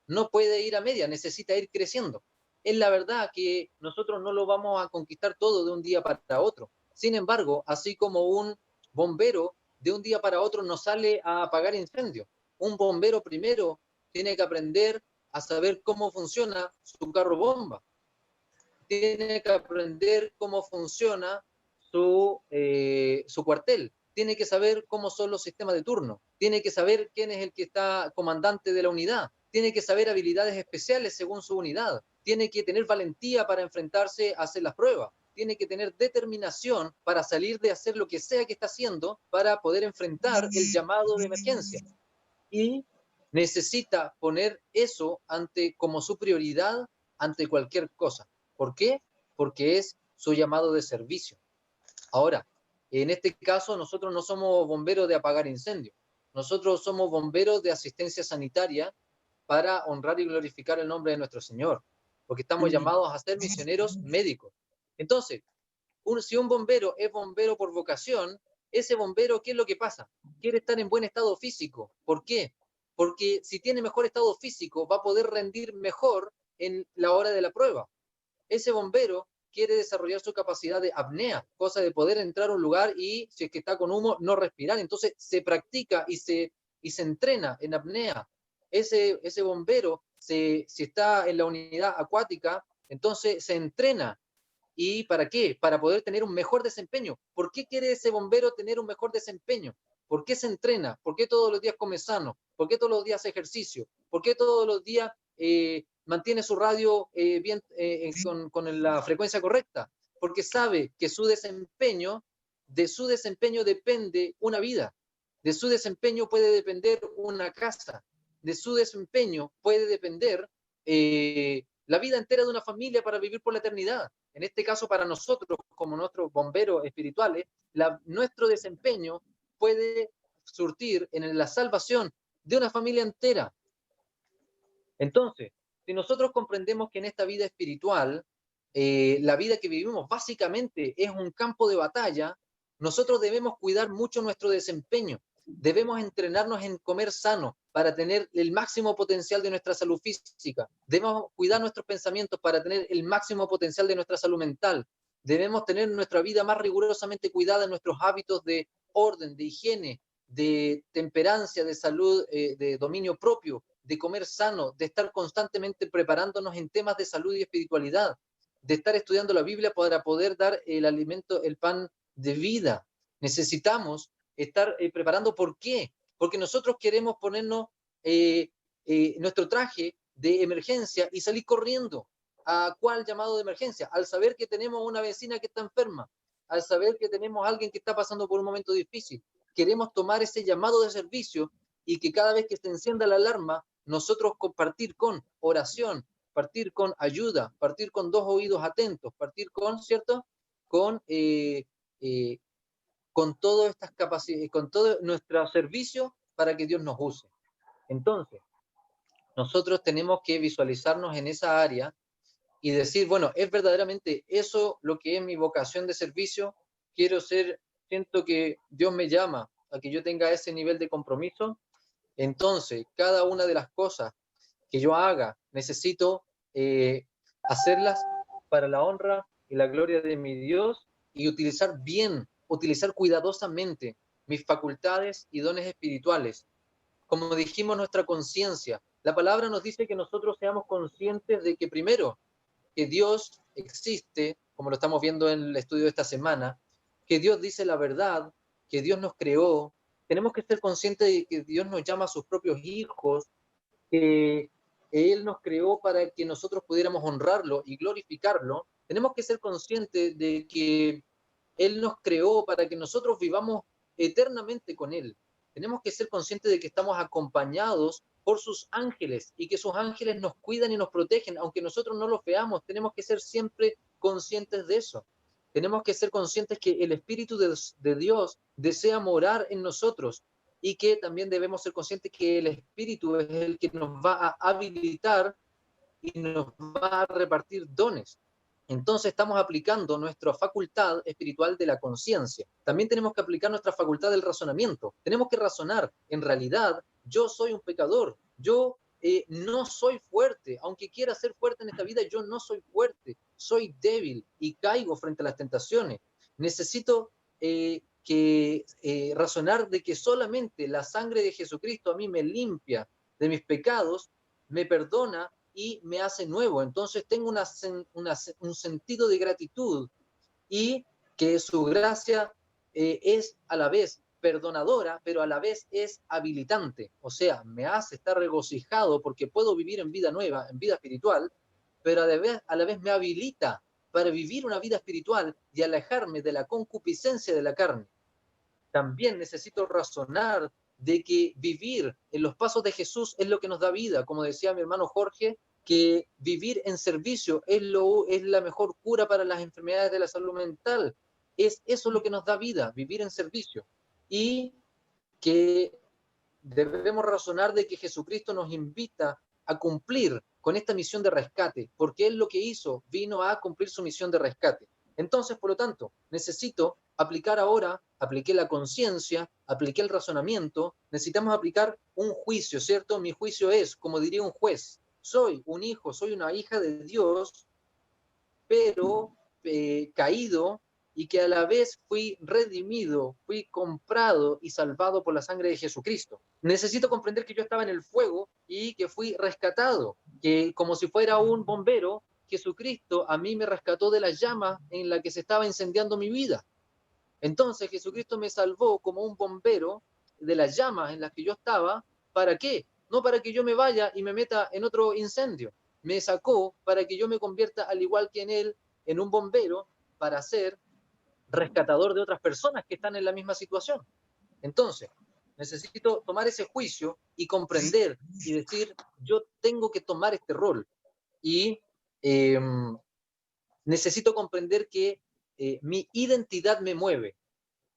no puede ir a media, necesita ir creciendo. Es la verdad que nosotros no lo vamos a conquistar todo de un día para otro. Sin embargo, así como un bombero de un día para otro no sale a apagar incendios, un bombero primero tiene que aprender a saber cómo funciona su carro bomba, tiene que aprender cómo funciona su cuartel, tiene que saber cómo son los sistemas de turno, tiene que saber quién es el que está comandante de la unidad, tiene que saber habilidades especiales según su unidad, tiene que tener valentía para enfrentarse a hacer las pruebas, tiene que tener determinación para salir de hacer lo que sea que está haciendo para poder enfrentar el llamado de emergencia. Y necesita poner eso como su prioridad ante cualquier cosa. ¿Por qué? Porque es su llamado de servicio. Ahora, En este caso, nosotros no somos bomberos de apagar incendios. Nosotros somos bomberos de asistencia sanitaria para honrar y glorificar el nombre de nuestro Señor, porque estamos Amén. llamados a ser misioneros médicos. Entonces, si un bombero es bombero por vocación, ese bombero, ¿qué es lo que pasa? Quiere estar en buen estado físico. ¿Por qué? Porque si tiene mejor estado físico, va a poder rendir mejor en la hora de la prueba. Ese bombero quiere desarrollar su capacidad de apnea, cosa de poder entrar a un lugar y, si es que está con humo, no respirar. Entonces se practica y se entrena en apnea. Ese bombero, si está en la unidad acuática, entonces se entrena. ¿Y para qué? Para poder tener un mejor desempeño. ¿Por qué quiere ese bombero tener un mejor desempeño? ¿Por qué se entrena? ¿Por qué todos los días come sano? ¿Por qué todos los días hace ejercicio? ¿Por qué todos los días mantiene su radio bien con la frecuencia correcta? Porque sabe que de su desempeño depende una vida. De su desempeño puede depender una casa. De su desempeño puede depender la vida entera de una familia para vivir por la eternidad. En este caso, para nosotros, como nuestros bomberos espirituales, nuestro desempeño puede surtir en la salvación de una familia entera. Entonces, si nosotros comprendemos que en esta vida espiritual, la vida que vivimos básicamente es un campo de batalla, nosotros debemos cuidar mucho nuestro desempeño. Debemos entrenarnos en comer sano para tener el máximo potencial de nuestra salud física. Debemos cuidar nuestros pensamientos para tener el máximo potencial de nuestra salud mental. Debemos tener nuestra vida más rigurosamente cuidada en nuestros hábitos de orden, de higiene, de temperancia, de salud, de dominio propio, de comer sano, de estar constantemente preparándonos en temas de salud y espiritualidad, de estar estudiando la Biblia para poder dar el alimento, el pan de vida. Necesitamos estar preparando. ¿Por qué? Porque nosotros queremos ponernos nuestro traje de emergencia y salir corriendo. ¿A cuál llamado de emergencia? Al saber que tenemos una vecina que está enferma, al saber que tenemos a alguien que está pasando por un momento difícil. Queremos tomar ese llamado de servicio y que cada vez que se encienda la alarma, nosotros compartir con oración, partir con ayuda, partir con dos oídos atentos, partir con, ¿cierto? Con todas estas capacidades, con todo nuestro servicio para que Dios nos use. Entonces, nosotros tenemos que visualizarnos en esa área y decir, bueno, ¿es verdaderamente eso lo que es mi vocación de servicio? Siento que Dios me llama a que yo tenga ese nivel de compromiso. Entonces, cada una de las cosas que yo haga, necesito hacerlas para la honra y la gloria de mi Dios y utilizar cuidadosamente mis facultades y dones espirituales. Como dijimos, nuestra conciencia. La palabra nos dice que nosotros seamos conscientes de que primero, que Dios existe, como lo estamos viendo en el estudio de esta semana, que Dios dice la verdad, que Dios nos creó. Tenemos que ser conscientes de que Dios nos llama a sus propios hijos, que Él nos creó para que nosotros pudiéramos honrarlo y glorificarlo. Tenemos que ser conscientes de que Él nos creó para que nosotros vivamos eternamente con Él. Tenemos que ser conscientes de que estamos acompañados por sus ángeles y que sus ángeles nos cuidan y nos protegen, aunque nosotros no los veamos. Tenemos que ser siempre conscientes de eso. Tenemos que ser conscientes que el Espíritu de Dios desea morar en nosotros y que también debemos ser conscientes que el Espíritu es el que nos va a habilitar y nos va a repartir dones. Entonces estamos aplicando nuestra facultad espiritual de la conciencia. También tenemos que aplicar nuestra facultad del razonamiento. Tenemos que razonar. En realidad, yo soy un pecador. Yo no soy fuerte. Aunque quiera ser fuerte en esta vida, yo no soy fuerte. Soy débil y caigo frente a las tentaciones. Necesito razonar de que solamente la sangre de Jesucristo a mí me limpia de mis pecados, me perdona y me hace nuevo. Entonces tengo un sentido de gratitud y que su gracia es a la vez perdonadora, pero a la vez es habilitante. O sea, me hace estar regocijado porque puedo vivir en vida nueva, en vida espiritual, pero a la vez me habilita para vivir una vida espiritual y alejarme de la concupiscencia de la carne. También necesito razonar de que vivir en los pasos de Jesús es lo que nos da vida. Como decía mi hermano Jorge, que vivir en servicio es la mejor cura para las enfermedades de la salud mental. Es eso lo que nos da vida, vivir en servicio. Y que debemos razonar de que Jesucristo nos invita a cumplir con esta misión de rescate, porque Él lo que hizo, vino a cumplir su misión de rescate. Entonces, por lo tanto, necesito aplicar ahora, apliqué la conciencia, apliqué el razonamiento, necesitamos aplicar un juicio, ¿cierto? Mi juicio es, como diría un juez, soy un hijo, soy una hija de Dios, pero caído, y que a la vez fui redimido, fui comprado y salvado por la sangre de Jesucristo. Necesito comprender que yo estaba en el fuego y que fui rescatado, que como si fuera un bombero, Jesucristo a mí me rescató de la llama en la que se estaba incendiando mi vida. Entonces Jesucristo me salvó como un bombero de las llamas en las que yo estaba. ¿Para qué? No para que yo me vaya y me meta en otro incendio. Me sacó para que yo me convierta, al igual que en él, en un bombero, para ser rescatador de otras personas que están en la misma situación. Entonces, necesito tomar ese juicio y comprender y decir, yo tengo que tomar este rol. Y necesito comprender que mi identidad me mueve.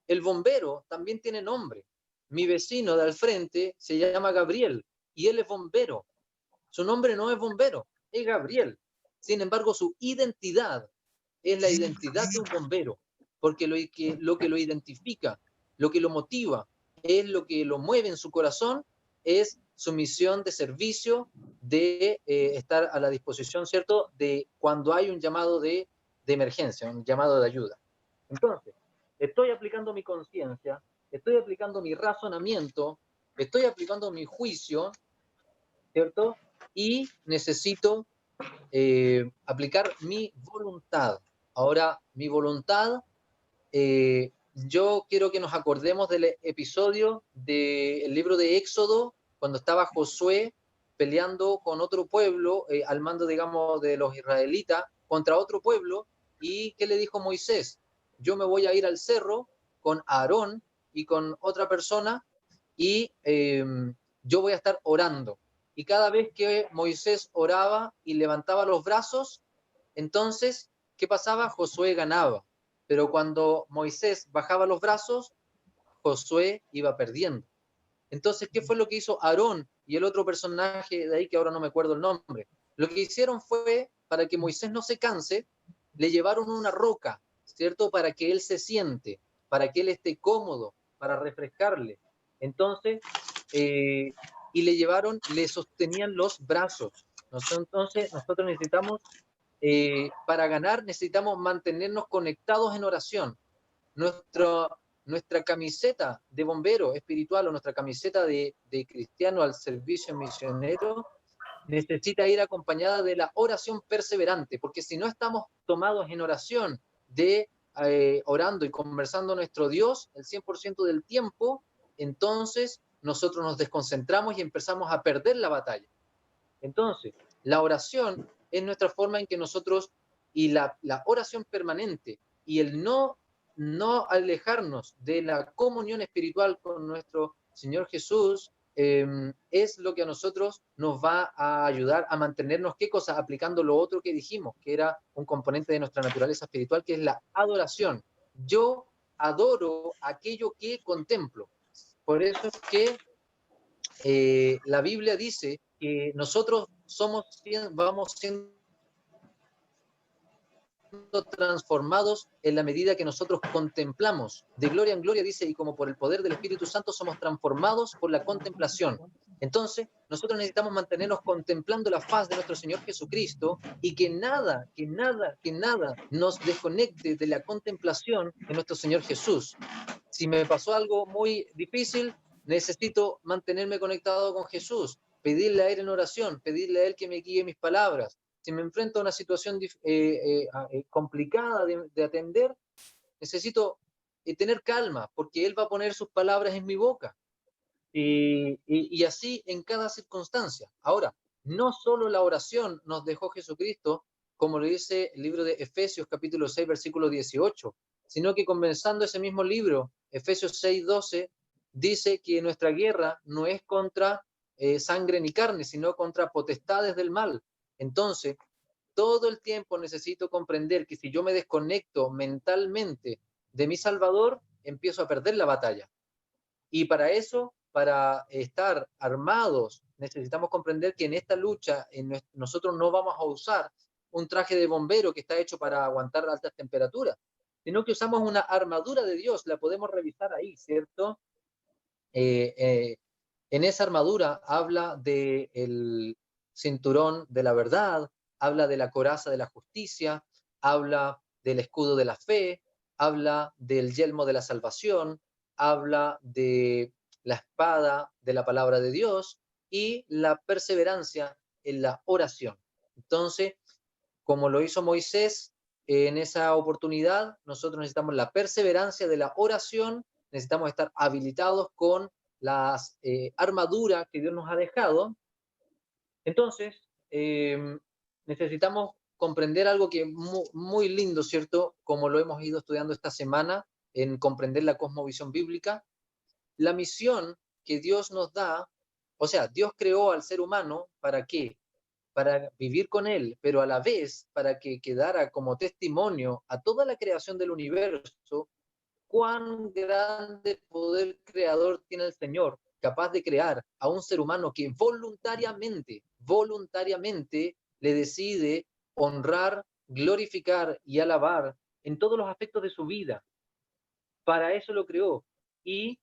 El bombero también tiene nombre. Mi vecino de al frente se llama Gabriel y él es bombero. Su nombre no es bombero, es Gabriel. Sin embargo, su identidad es la identidad de un bombero, porque lo que lo identifica, lo que lo motiva, es lo que lo mueve en su corazón, es su misión de servicio, de estar a la disposición, ¿cierto?, de cuando hay un llamado de emergencia, un llamado de ayuda. Entonces, estoy aplicando mi conciencia, estoy aplicando mi razonamiento, estoy aplicando mi juicio, ¿cierto? Y necesito aplicar mi voluntad. Ahora, mi voluntad, yo quiero que nos acordemos del episodio del libro de Éxodo, cuando estaba Josué peleando con otro pueblo, al mando, digamos, de los israelitas, contra otro pueblo, y ¿qué le dijo Moisés? Yo me voy a ir al cerro con Aarón y con otra persona, y yo voy a estar orando. Y cada vez que Moisés oraba y levantaba los brazos, entonces, ¿qué pasaba? Josué ganaba. Pero cuando Moisés bajaba los brazos, Josué iba perdiendo. Entonces, ¿qué fue lo que hizo Aarón y el otro personaje de ahí que ahora no me acuerdo el nombre? Lo que hicieron fue, para que Moisés no se canse, le llevaron una roca, ¿cierto? Para que él se siente, para que él esté cómodo, para refrescarle. Entonces, y le sostenían los brazos. Entonces, nosotros necesitamos, para ganar, necesitamos mantenernos conectados en oración. Nuestra camiseta de bombero espiritual o nuestra camiseta de cristiano al servicio misionero necesita ir acompañada de la oración perseverante, porque si no estamos tomados en oración de orando y conversando a nuestro Dios el 100% del tiempo, entonces nosotros nos desconcentramos y empezamos a perder la batalla. Entonces, la oración es nuestra forma en que nosotros, y la oración permanente y el no alejarnos de la comunión espiritual con nuestro Señor Jesús, es lo que a nosotros nos va a ayudar a mantenernos, ¿qué cosa? Aplicando lo otro que dijimos, que era un componente de nuestra naturaleza espiritual, que es la adoración. Yo adoro aquello que contemplo. Por eso es que la Biblia dice que nosotros vamos siendo transformados en la medida que nosotros contemplamos. De gloria en gloria dice, y como por el poder del Espíritu Santo somos transformados por la contemplación. Entonces, nosotros necesitamos mantenernos contemplando la faz de nuestro Señor Jesucristo y que nada nos desconecte de la contemplación de nuestro Señor Jesús. Si me pasó algo muy difícil, necesito mantenerme conectado con Jesús, pedirle a Él en oración, pedirle a Él que me guíe mis palabras. Si me enfrento a una situación complicada de atender, necesito tener calma, porque Él va a poner sus palabras en mi boca. Y así en cada circunstancia. Ahora, no solo la oración nos dejó Jesucristo, como lo dice el libro de Efesios capítulo 6, versículo 18, sino que comenzando ese mismo libro, Efesios 6, 12, dice que nuestra guerra no es contra sangre ni carne, sino contra potestades del mal. Entonces, todo el tiempo necesito comprender que si yo me desconecto mentalmente de mi Salvador, empiezo a perder la batalla. Y para eso, para estar armados, necesitamos comprender que en esta lucha nosotros no vamos a usar un traje de bombero que está hecho para aguantar altas temperaturas, sino que usamos una armadura de Dios. La podemos revisar ahí, ¿cierto? En esa armadura habla del cinturón de la verdad, habla de la coraza de la justicia, habla del escudo de la fe, habla del yelmo de la salvación, habla de la espada de la palabra de Dios y la perseverancia en la oración. Entonces, como lo hizo Moisés en esa oportunidad, nosotros necesitamos la perseverancia de la oración, necesitamos estar habilitados con las armaduras que Dios nos ha dejado. Entonces, necesitamos comprender algo que es muy lindo, ¿cierto? Como lo hemos ido estudiando esta semana, en comprender la cosmovisión bíblica. La misión que Dios nos da, o sea, Dios creó al ser humano, ¿para qué? Para vivir con él, pero a la vez para que quedara como testimonio a toda la creación del universo, cuán grande poder creador tiene el Señor, capaz de crear a un ser humano que voluntariamente le decide honrar, glorificar y alabar en todos los aspectos de su vida. Para eso lo creó. Y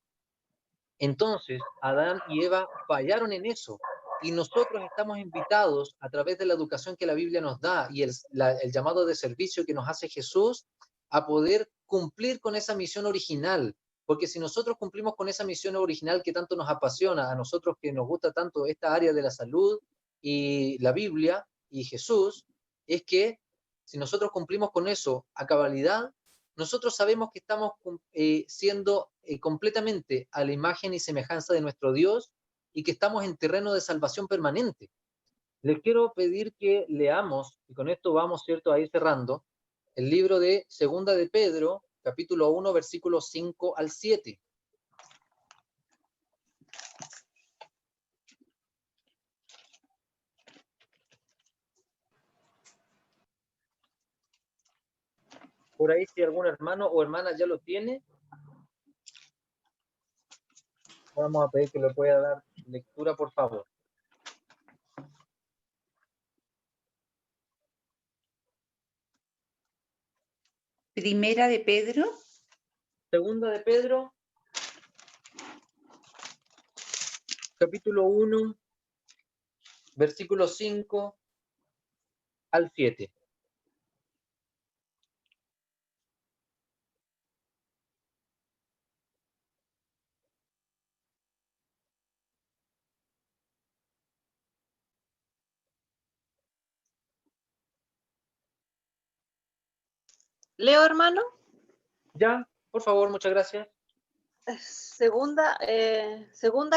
entonces Adán y Eva fallaron en eso. Y nosotros estamos invitados a través de la educación que la Biblia nos da y el llamado de servicio que nos hace Jesús a poder cumplir con esa misión original. Porque si nosotros cumplimos con esa misión original que tanto nos apasiona, a nosotros que nos gusta tanto esta área de la salud y la Biblia y Jesús, es que si nosotros cumplimos con eso a cabalidad, nosotros sabemos que estamos siendo completamente a la imagen y semejanza de nuestro Dios y que estamos en terreno de salvación permanente. Les quiero pedir que leamos, y con esto vamos, ¿cierto?, a ir cerrando, el libro de Segunda de Pedro, capítulo 1, versículos 5 al 7. Por ahí, si algún hermano o hermana ya lo tiene, vamos a pedir que le pueda dar lectura, por favor. Primera de Pedro. Segunda de Pedro, capítulo 1, versículos 5 al 7. Leo, hermano. Ya, por favor, muchas gracias. Segunda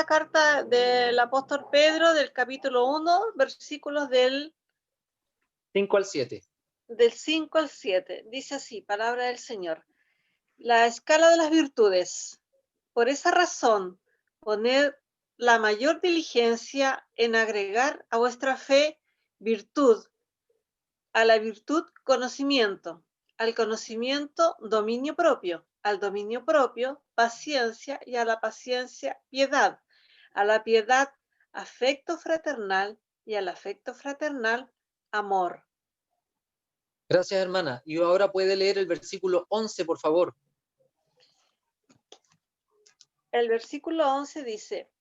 carta del apóstol Pedro, del capítulo 1, versículos del 5 al 7. Del 5 al 7. Dice así, palabra del Señor. La escala de las virtudes. Por esa razón, poned la mayor diligencia en agregar a vuestra fe virtud, a la virtud conocimiento, al conocimiento dominio propio, al dominio propio paciencia y a la paciencia piedad, a la piedad afecto fraternal y al afecto fraternal amor. Gracias, hermana. Y ahora puede leer el versículo 11, por favor. El versículo 11 dice,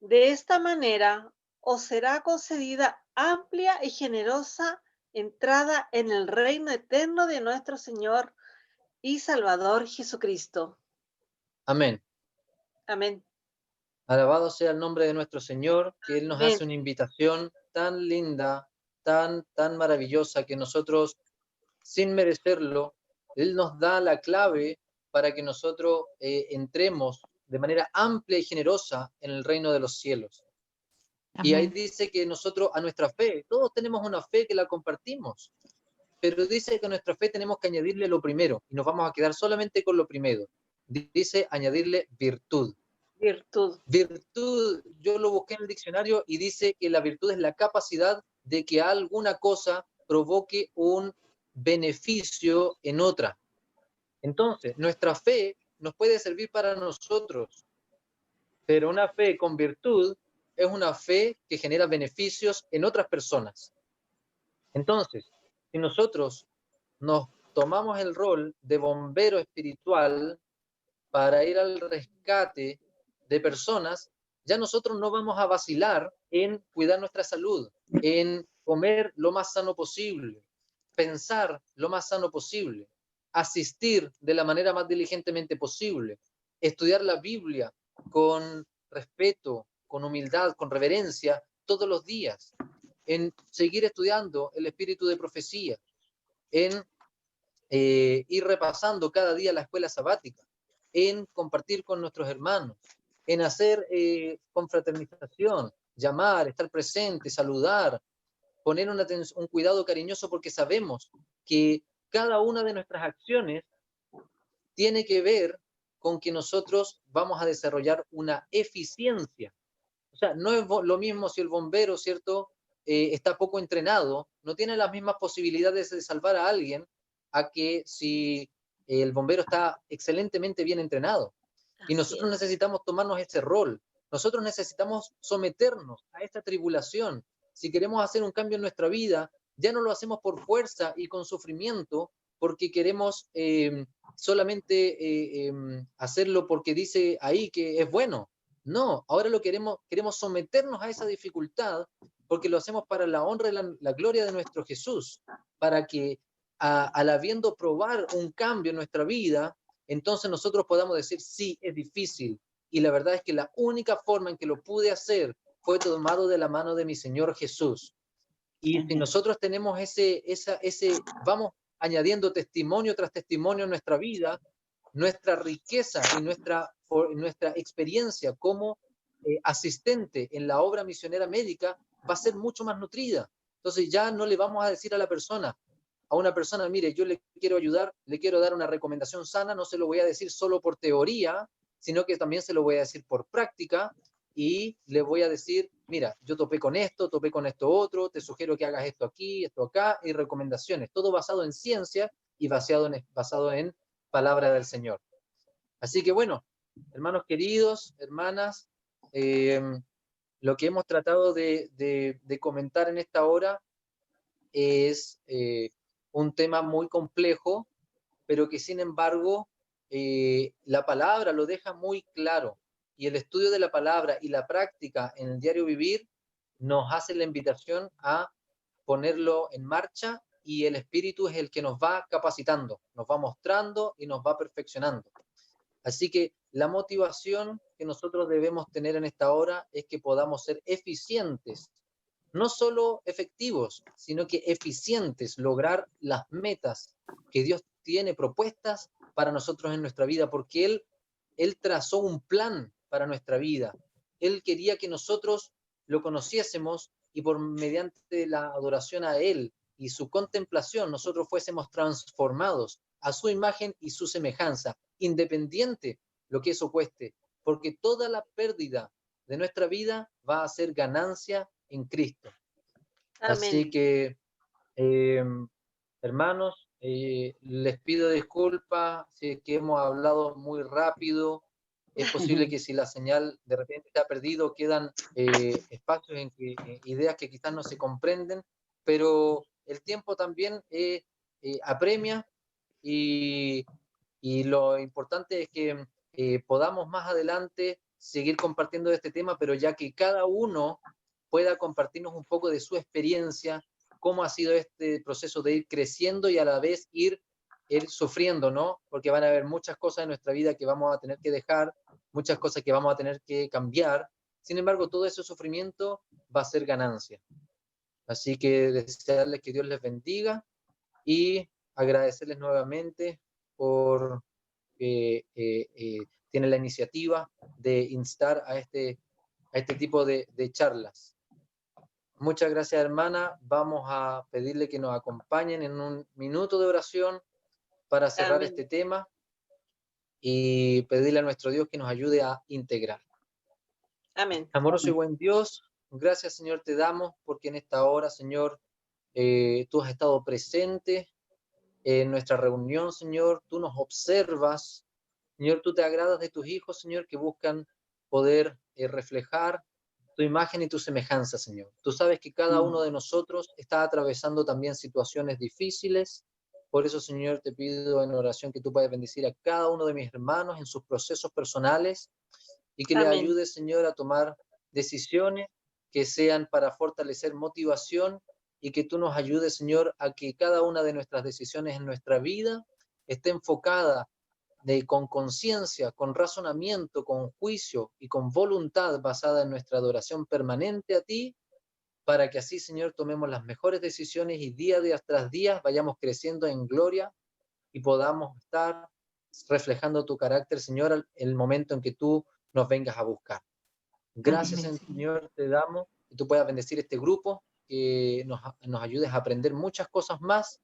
de esta manera os será concedida amplia y generosa entrada en el reino eterno de nuestro Señor y Salvador Jesucristo. Amén. Amén. Alabado sea el nombre de nuestro Señor, que Él nos Amén. hace una invitación tan linda, tan maravillosa, que nosotros, sin merecerlo, Él nos da la clave para que nosotros entremos de manera amplia y generosa en el reino de los cielos. Amén. Y ahí dice que nosotros, a nuestra fe, todos tenemos una fe que la compartimos, pero dice que a nuestra fe tenemos que añadirle lo primero, y nos vamos a quedar solamente con lo primero. Dice añadirle virtud. Virtud. Virtud, yo lo busqué en el diccionario y dice que la virtud es la capacidad de que alguna cosa provoque un beneficio en otra. Entonces, nuestra fe nos puede servir para nosotros, pero una fe con virtud es una fe que genera beneficios en otras personas. Entonces, si nosotros nos tomamos el rol de bombero espiritual para ir al rescate de personas, ya nosotros no vamos a vacilar en cuidar nuestra salud, en comer lo más sano posible, pensar lo más sano posible, asistir de la manera más diligentemente posible, estudiar la Biblia con respeto, con humildad, con reverencia todos los días, en seguir estudiando el espíritu de profecía, en ir repasando cada día la escuela sabática, en compartir con nuestros hermanos, en hacer confraternización, llamar, estar presente, saludar, poner un cuidado cariñoso, porque sabemos que cada una de nuestras acciones tiene que ver con que nosotros vamos a desarrollar una eficiencia. O sea, no es lo mismo si el bombero, ¿cierto?, está poco entrenado, no tiene las mismas posibilidades de salvar a alguien a que si el bombero está excelentemente bien entrenado. Y nosotros necesitamos tomarnos ese rol. Nosotros necesitamos someternos a esta tribulación. Si queremos hacer un cambio en nuestra vida, ya no lo hacemos por fuerza y con sufrimiento, porque queremos solamente hacerlo porque dice ahí que es bueno. No, ahora queremos someternos a esa dificultad porque lo hacemos para la honra y la gloria de nuestro Jesús, para que al habiendo probar un cambio en nuestra vida, entonces nosotros podamos decir, sí, es difícil, y la verdad es que la única forma en que lo pude hacer fue tomado de la mano de mi Señor Jesús. Y si nosotros tenemos vamos añadiendo testimonio tras testimonio en nuestra vida, nuestra riqueza y nuestra experiencia como asistente en la obra misionera médica va a ser mucho más nutrida. Entonces ya no le vamos a decir a una persona, mire, yo le quiero ayudar, le quiero dar una recomendación sana, no se lo voy a decir solo por teoría, sino que también se lo voy a decir por práctica, y le voy a decir, mira, yo topé con esto otro, te sugiero que hagas esto aquí, esto acá, y recomendaciones, todo basado en ciencia y basado en palabra del Señor. Así que bueno, hermanos queridos, hermanas, lo que hemos tratado de comentar en esta hora es un tema muy complejo, pero que sin embargo la palabra lo deja muy claro, y el estudio de la palabra y la práctica en el diario vivir nos hace la invitación a ponerlo en marcha, y el Espíritu es el que nos va capacitando, nos va mostrando y nos va perfeccionando. Así que la motivación que nosotros debemos tener en esta hora es que podamos ser eficientes, no solo efectivos, sino que eficientes, lograr las metas que Dios tiene propuestas para nosotros en nuestra vida, porque Él trazó un plan para nuestra vida. Él quería que nosotros lo conociésemos, y por mediante la adoración a Él y su contemplación nosotros fuésemos transformados a su imagen y su semejanza, independiente lo que eso cueste, porque toda la pérdida de nuestra vida va a ser ganancia en Cristo. Amén. Así que, hermanos, les pido disculpas si es que hemos hablado muy rápido. Es posible que si la señal de repente se ha perdido, quedan espacios en que ideas que quizás no se comprenden, pero el tiempo también apremia, y lo importante es que podamos más adelante seguir compartiendo este tema, pero ya que cada uno pueda compartirnos un poco de su experiencia, cómo ha sido este proceso de ir creciendo y a la vez ir sufriendo, ¿no? Porque van a haber muchas cosas en nuestra vida que vamos a tener que dejar, muchas cosas que vamos a tener que cambiar. Sin embargo, todo ese sufrimiento va a ser ganancia. Así que desearles que Dios les bendiga y agradecerles nuevamente por que tienen la iniciativa de instar a este tipo de charlas. Muchas gracias, hermana. Vamos a pedirle que nos acompañen en un minuto de oración para cerrar Amén. este tema, y pedirle a nuestro Dios que nos ayude a integrar. Amén. Amoroso y buen Dios, gracias, Señor, te damos porque en esta hora, Señor, tú has estado presente en nuestra reunión, Señor, tú nos observas, Señor, tú te agradas de tus hijos, Señor, que buscan poder reflejar tu imagen y tu semejanza, Señor. Tú sabes que cada uno de nosotros está atravesando también situaciones difíciles. Por eso, Señor, te pido en oración que tú puedas bendecir a cada uno de mis hermanos en sus procesos personales y que le Amén. ayudes, Señor, a tomar decisiones que sean para fortalecer motivación y que tú nos ayudes, Señor, a que cada una de nuestras decisiones en nuestra vida esté enfocada con conciencia, con razonamiento, con juicio y con voluntad basada en nuestra adoración permanente a ti, para que así, Señor, tomemos las mejores decisiones y día tras día vayamos creciendo en gloria y podamos estar reflejando tu carácter, Señor, el momento en que tú nos vengas a buscar. Gracias, Amén. Señor, te damos, que tú puedas bendecir este grupo, que nos ayudes a aprender muchas cosas más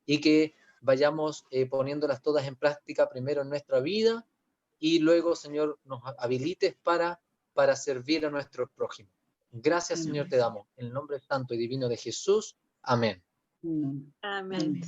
y que vayamos poniéndolas todas en práctica primero en nuestra vida y luego, Señor, nos habilites para servir a nuestro prójimo. Gracias, Señor, te damos. En el nombre santo y divino de Jesús. Amén. Amén.